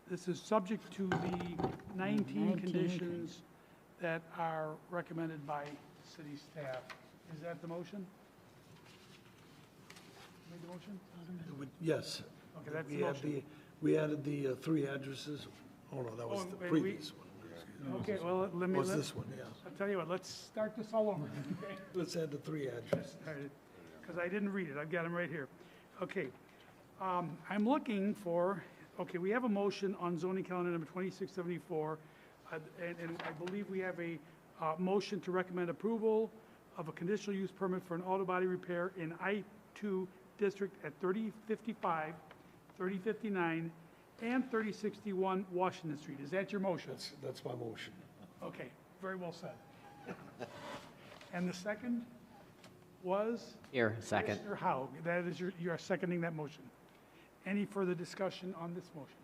this is subject to the 19 conditions that are recommended by city staff. Is that the motion? Made the motion? Yes. Okay, that's the We had motion. We added the 3 addresses. Oh, no, that was the and we- previous one. Okay, well, let me. Was let- this one, yeah. I'll tell you what, let's start this all over. Okay? Let's add the 3 addresses. Because I didn't read it, I've got them right here. Okay, I'm looking for, okay, we have a motion on zoning calendar number 2674, and I believe we have a motion to recommend approval of a conditional use permit for an auto body repair in I-2 district at 3055, 3059, and 3061 Washington Street. Is that your motion? That's my motion. Okay, very well said. And the second was? Here, second. Commissioner Haug. That is you are seconding that motion. Any further discussion on this motion?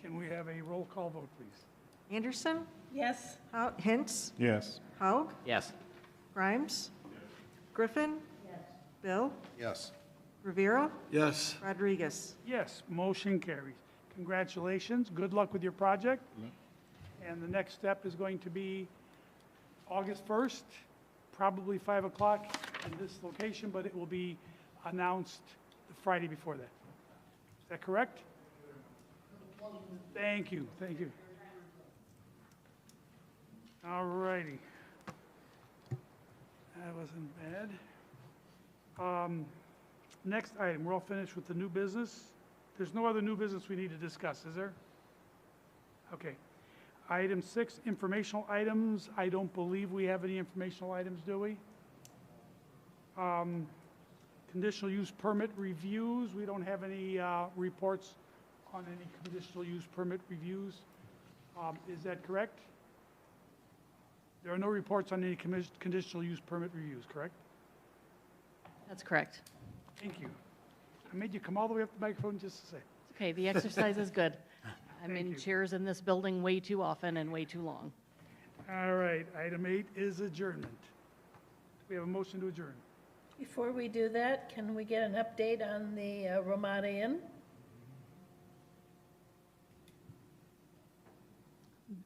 Can we have a roll call vote, please? Anderson? Yes. Hintz? Yes. Haug? Yes. Grimes? Griffin? Bill? Yes. Rivera? Yes. Rodriguez? Yes, motion carries. Congratulations, good luck with your project. And the next step is going to be August 1st, probably 5 o'clock in this location, but it will be announced the Friday before that. Is that correct? Thank you, thank you. All righty. That wasn't bad. Next item, we're all finished with the new business. There's no other new business we need to discuss, is there? Okay. Item 6, informational items. I don't believe we have any informational items, do we? Conditional use permit reviews. We don't have any reports on any conditional use permit reviews. Is that correct? There are no reports on any conditional use permit reviews, correct? That's correct. Thank you. I made you come all the way up to the microphone just to say. Okay, the exercise is good. I'm Thank in you. chairs in this building way too often and way too long. All right, item 8 is adjournment. We have a motion to adjourn. Before we do that, can we get an update on the Ramada Inn?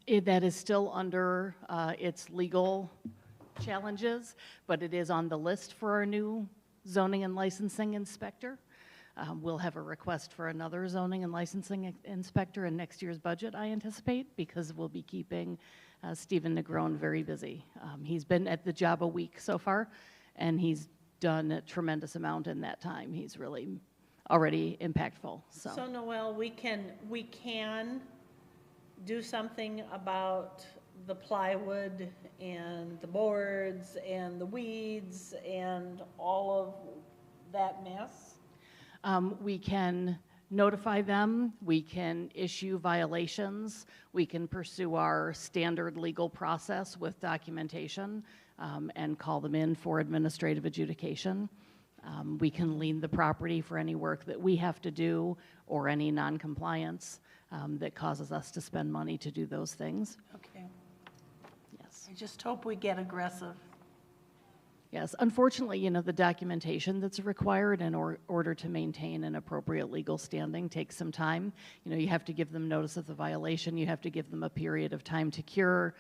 That is still under its legal challenges, but it is on the list for our new zoning and licensing inspector. We'll have a request for another zoning and licensing inspector in next year's budget, I anticipate, because we'll be keeping Stephen Negron very busy. He's been at the job a week so far, and he's done a tremendous amount in that time. He's really already impactful, So Noel, we can do something about the plywood and the boards and the weeds and all of that mess? We can notify them, we can issue violations, we can pursue our standard legal process with documentation and call them in for administrative adjudication. We can lien the property for any work that we have to do or any non-compliance that causes us to spend money to do those things. Okay. Yes. I just hope we get aggressive. Yes, unfortunately, you know, the documentation that's required in order to maintain an appropriate legal standing takes some time. You know, you have to give them notice of the violation, you have to give them a period of time to cure,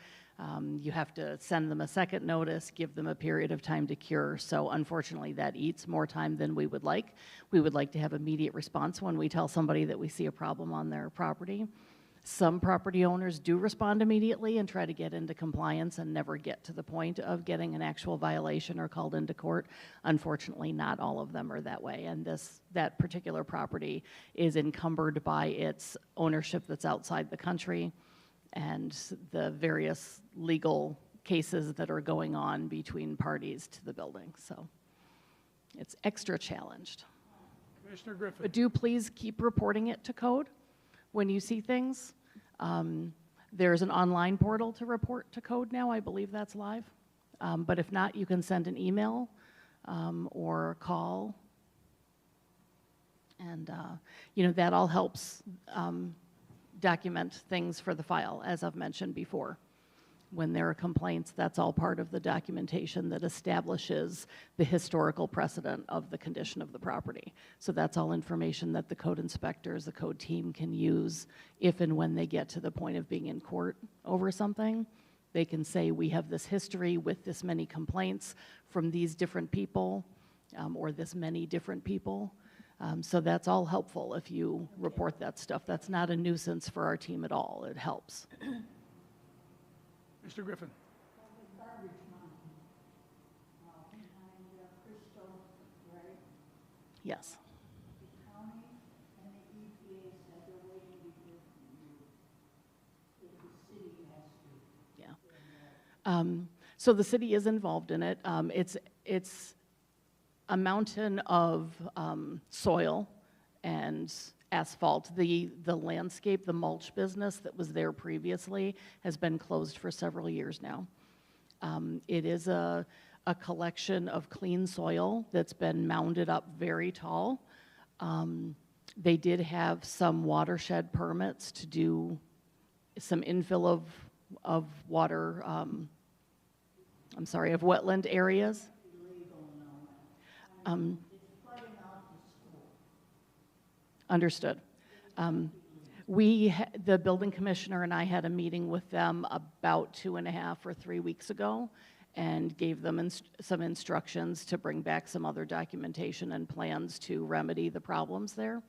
you have to send them a second notice, give them a period of time to cure. So unfortunately, that eats more time than we would like. We would like to have immediate response when we tell somebody that we see a problem on their property. Some property owners do respond immediately and try to get into compliance and never get to the point of getting an actual violation or called into court. Unfortunately, not all of them are that way, and that particular property is encumbered by its ownership that's outside the country and the various legal cases that are going on between parties to the building. So it's extra challenged. Commissioner Griffin. But do please keep reporting it to code when you see things. There's an online portal to report to code now. I believe that's live. But if not, you can send an email or call. And, you know, that all helps document things for the file, as I've mentioned before. When there are complaints, that's all part of the documentation that establishes the historical precedent of the condition of the property. So that's all information that the code inspectors, the code team can use if and when they get to the point of being in court over something. They can say, we have this history with this many complaints from these different people or this many different people. So that's all helpful if you report that stuff. That's not a nuisance for our team at all. It helps. Mr. Griffin. Yes. Yeah. So the city is involved in it. It's a mountain of soil and asphalt. The landscape, the mulch business that was there previously has been closed for several years now. It is a collection of clean soil that's been mounded up very tall. They did have some watershed permits to do some infill of water, of wetland areas. Understood. The building commissioner and I had a meeting with them about 2.5 or 3 weeks ago and gave them some instructions to bring back some other documentation and plans to remedy the problems there.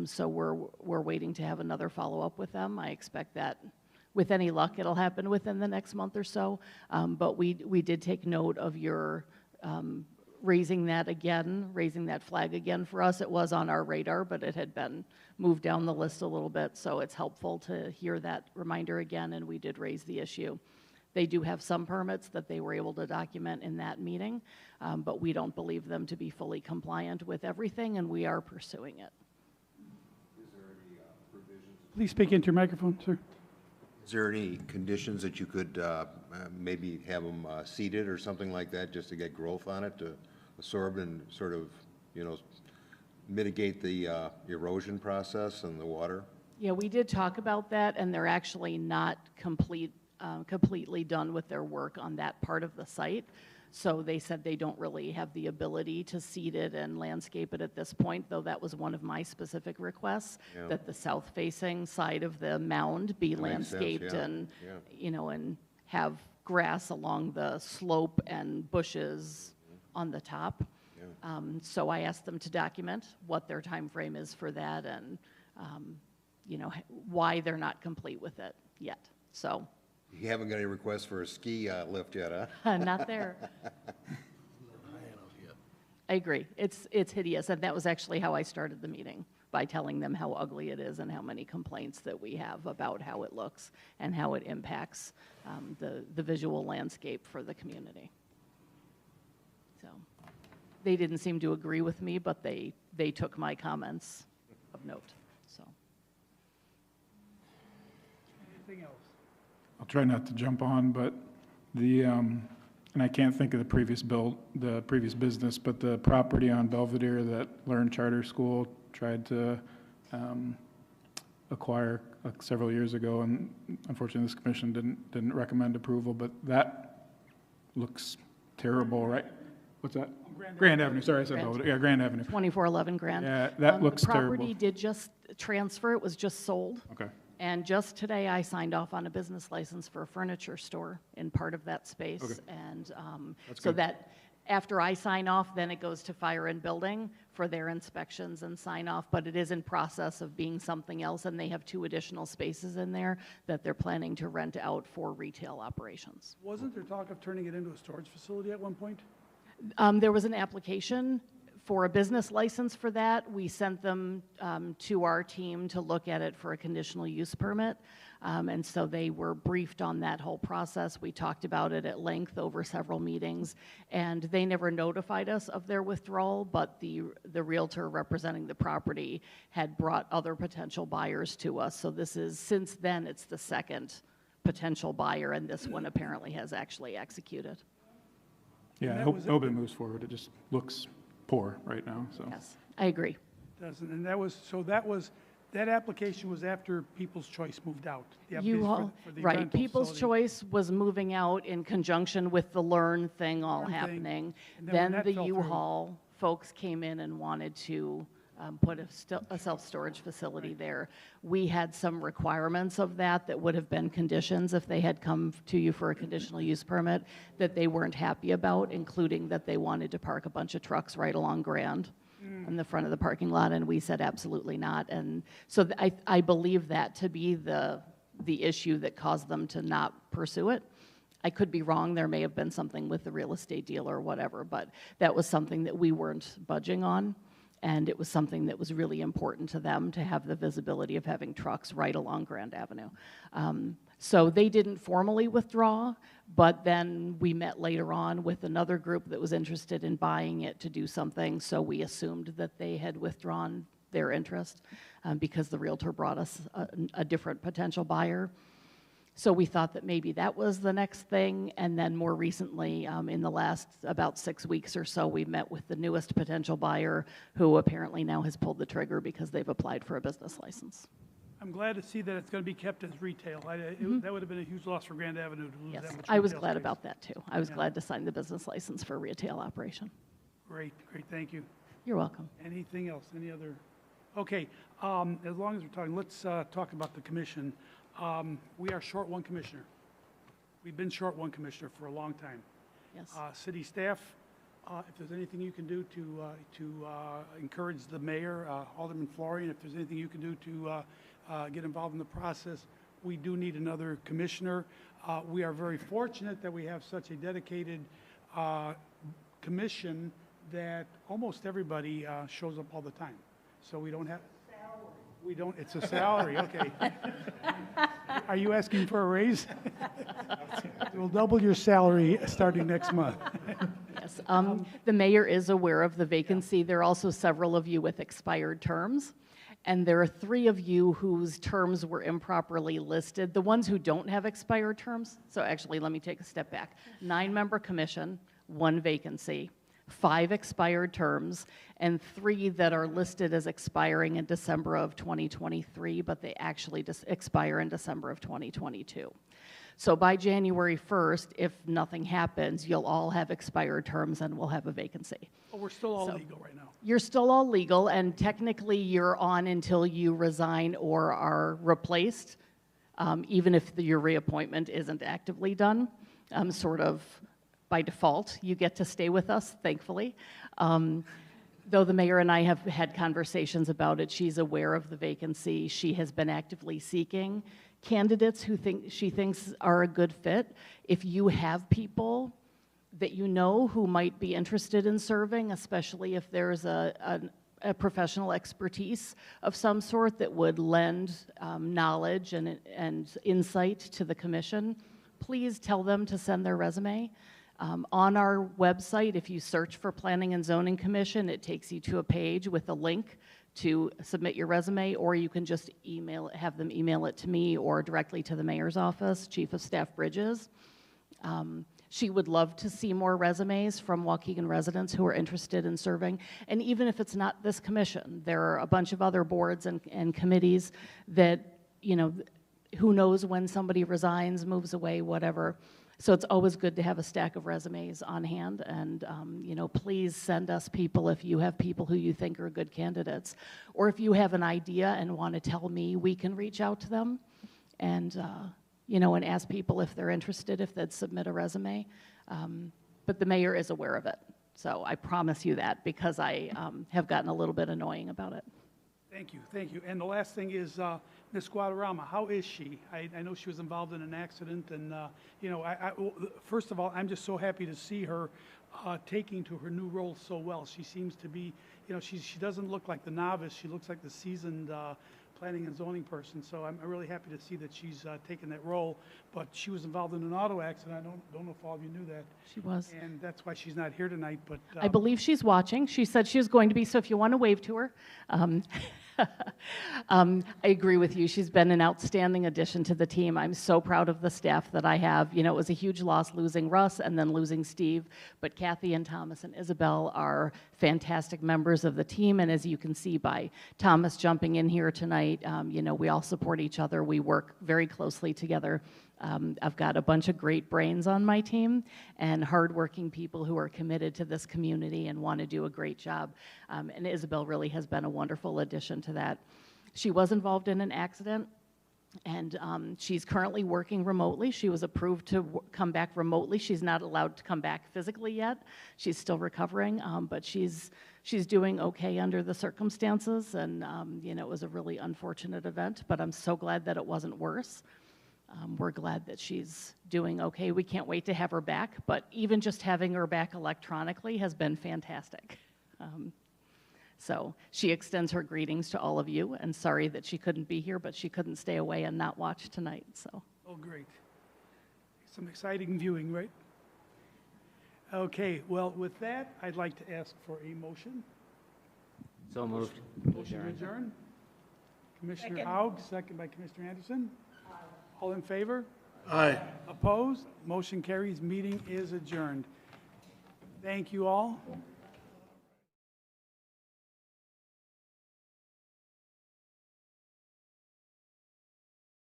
So we're waiting to have another follow-up with them. I expect that with any luck it'll happen within the next month or so. But we did take note of your raising that flag again for us. It was on our radar, but it had been moved down the list a little bit, so it's helpful to hear that reminder again, and we did raise the issue. They do have some permits that they were able to document in that meeting, but we don't believe them to be fully compliant with everything, and we are pursuing it. Is there any provisions? Please speak into your microphone, sir. Is there any conditions that you could maybe have them seeded or something like that, just to get growth on it, to absorb and sort of, you know, mitigate the erosion process and the water? Yeah, we did talk about that, and they're actually not completely done with their work on that part of the site. So they said they don't really have the ability to seed it and landscape it at this point, though that was one of my specific requests, that the south-facing side of the mound be landscaped and, you know, and have grass along the slope and bushes on the top. So I asked them to document what their time frame is for that and, you know, why they're not complete with it yet. So. You haven't got any requests for a ski lift yet, huh? Not there. I agree. It's hideous, and that was actually how I started the meeting, by telling them how ugly it is and how many complaints that we have about how it looks and how it impacts the visual landscape for the community. So they didn't seem to agree with me, but they took my comments of note, so. Anything else? I'll try not to jump on, but and I can't think of the previous business, but the property on Belvedere that Learn Charter School tried to acquire several years ago, and unfortunately this commission didn't recommend approval, but that looks terrible, right? What's that? Grand Avenue, sorry, I said Belvedere. Yeah, Grand Avenue. 2411 Grand. Yeah, that looks terrible. The property did just transfer, it was just sold. Okay. And just today, I signed off on a business license for a furniture store in part of that space. Okay. And That's so good. that, after I sign off, then it goes to Fire and Building for their inspections and sign off, but it is in process of being something else, and they have 2 additional spaces in there that they're planning to rent out for retail operations. Wasn't there talk of turning it into a storage facility at one point? There was an application for a business license for that. We sent them to our team to look at it for a conditional use permit. And so they were briefed on that whole process. We talked about it at length over several meetings, and they never notified us of their withdrawal, but the realtor representing the property had brought other potential buyers to us. So this is, since then, it's the second potential buyer, and this one apparently has actually executed. Yeah, I hope it moves forward. It just looks poor right now, so. Yes, I agree. Doesn't, and that application was after People's Choice moved out. The application You all, for the right, rental People's facility. Choice was moving out in conjunction with the Learn thing all Learn thing, happening. and then when Then that the fell through- U-Haul folks came in and wanted to put a self-storage facility there. We had some requirements of that would have been conditions if they had come to you for a conditional use permit that they weren't happy about, including that they wanted to park a bunch of trucks right along Grand in the front of the parking lot, and we said absolutely not. And so I believe that to be the issue that caused them to not pursue it. I could be wrong. There may have been something with the real estate deal or whatever, but that was something that we weren't budging on. And it was something that was really important to them to have the visibility of having trucks right along Grand Avenue. So they didn't formally withdraw, but then we met later on with another group that was interested in buying it to do something. So we assumed that they had withdrawn their interest because the realtor brought us a different potential buyer. So we thought that maybe that was the next thing, and then more recently, in the last about 6 weeks or so, we met with the newest potential buyer, who apparently now has pulled the trigger because they've applied for a business license. I'm glad to see that it's going to be kept as retail. That would have been a huge loss for Grand Avenue to lose Yes, that much I was retail glad space. about that too. I was Yeah. glad to sign the business license for a retail operation. Great, thank you. You're welcome. Anything else? Any other? Okay, as long as we're talking, let's talk about the commission. We are short one commissioner. We've been short one commissioner for a long time. Yes. City staff, if there's anything you can do to encourage the mayor, Alderman Florian, if there's anything you can do to get involved in the process, we do need another commissioner. We are very fortunate that we have such a dedicated commission that almost everybody shows up all the time. So we don't have. We don't, it's a salary, okay. Are you asking for a raise? We'll double your salary starting next month. Yes, the mayor is aware of the vacancy. There are also several of you with expired terms, and there are 3 of you whose terms were improperly listed. The ones who don't have expired terms, so actually, let me take a step back. 9-member commission, 1 vacancy, 5 expired terms, and 3 that are listed as expiring in December of 2023, but they actually expire in December of 2022. So by January 1st, if nothing happens, you'll all have expired terms and we'll have a vacancy. Oh, we're still all So- legal right now. You're still all legal, and technically you're on until you resign or are replaced, even if your reappointment isn't actively done, sort of by default. You get to stay with us, thankfully. Though the mayor and I have had conversations about it, she's aware of the vacancy. She has been actively seeking candidates who she thinks are a good fit. If you have people that you know who might be interested in serving, especially if there's a professional expertise of some sort that would lend knowledge and insight to the commission. Please tell them to send their resume. On our website, if you search for Planning and Zoning Commission, it takes you to a page with a link to submit your resume, or you can just have them email it to me or directly to the mayor's office, Chief of Staff Bridges. She would love to see more resumes from Waukegan residents who are interested in serving. And even if it's not this commission, there are a bunch of other boards and committees that, you know, who knows when somebody resigns, moves away, whatever. So it's always good to have a stack of resumes on hand, and you know, please send us people if you have people who you think are good candidates. Or if you have an idea and want to tell me, we can reach out to them and, you know, and ask people if they're interested, if they'd submit a resume. But the mayor is aware of it. So I promise you that, because I have gotten a little bit annoying about it. Thank you, thank you. And the last thing is, Ms. Guadarrama, how is she? I know she was involved in an accident, and, you know, first of all, I'm just so happy to see her taking to her new role so well. She seems to be, you know, she doesn't look like the novice. She looks like the seasoned planning and zoning person. So I'm really happy to see that she's taken that role. But she was involved in an auto accident. I don't know if all of you knew that. She was. And that's why she's not here tonight. But I believe she's watching. She said she was going to be, so if you want to wave to her. I agree with you. She's been an outstanding addition to the team. I'm so proud of the staff that I have. You know, it was a huge loss losing Russ and then losing Steve, but Kathy and Thomas and Isabel are fantastic members of the team. And as you can see by Thomas jumping in here tonight, you know, we all support each other. We work very closely together. I've got a bunch of great brains on my team and hardworking people who are committed to this community and want to do a great job. And Isabel really has been a wonderful addition to that. She was involved in an accident, and she's currently working remotely. She was approved to come back remotely. She's not allowed to come back physically yet. She's still recovering, but she's doing okay under the circumstances. And you know, it was a really unfortunate event, but I'm so glad that it wasn't worse. We're glad that she's doing okay. We can't wait to have her back, but even just having her back electronically has been fantastic. So she extends her greetings to all of you, and sorry that she couldn't be here, but she couldn't stay away and not watch tonight. So. Oh, great. Some exciting viewing, right? Okay, well, with that, I'd like to ask for a motion. So moved. Motion to adjourn. Commissioner Haug, second by Commissioner Anderson. All in favor? Aye. Opposed? Motion carries. Meeting is adjourned. Thank you all.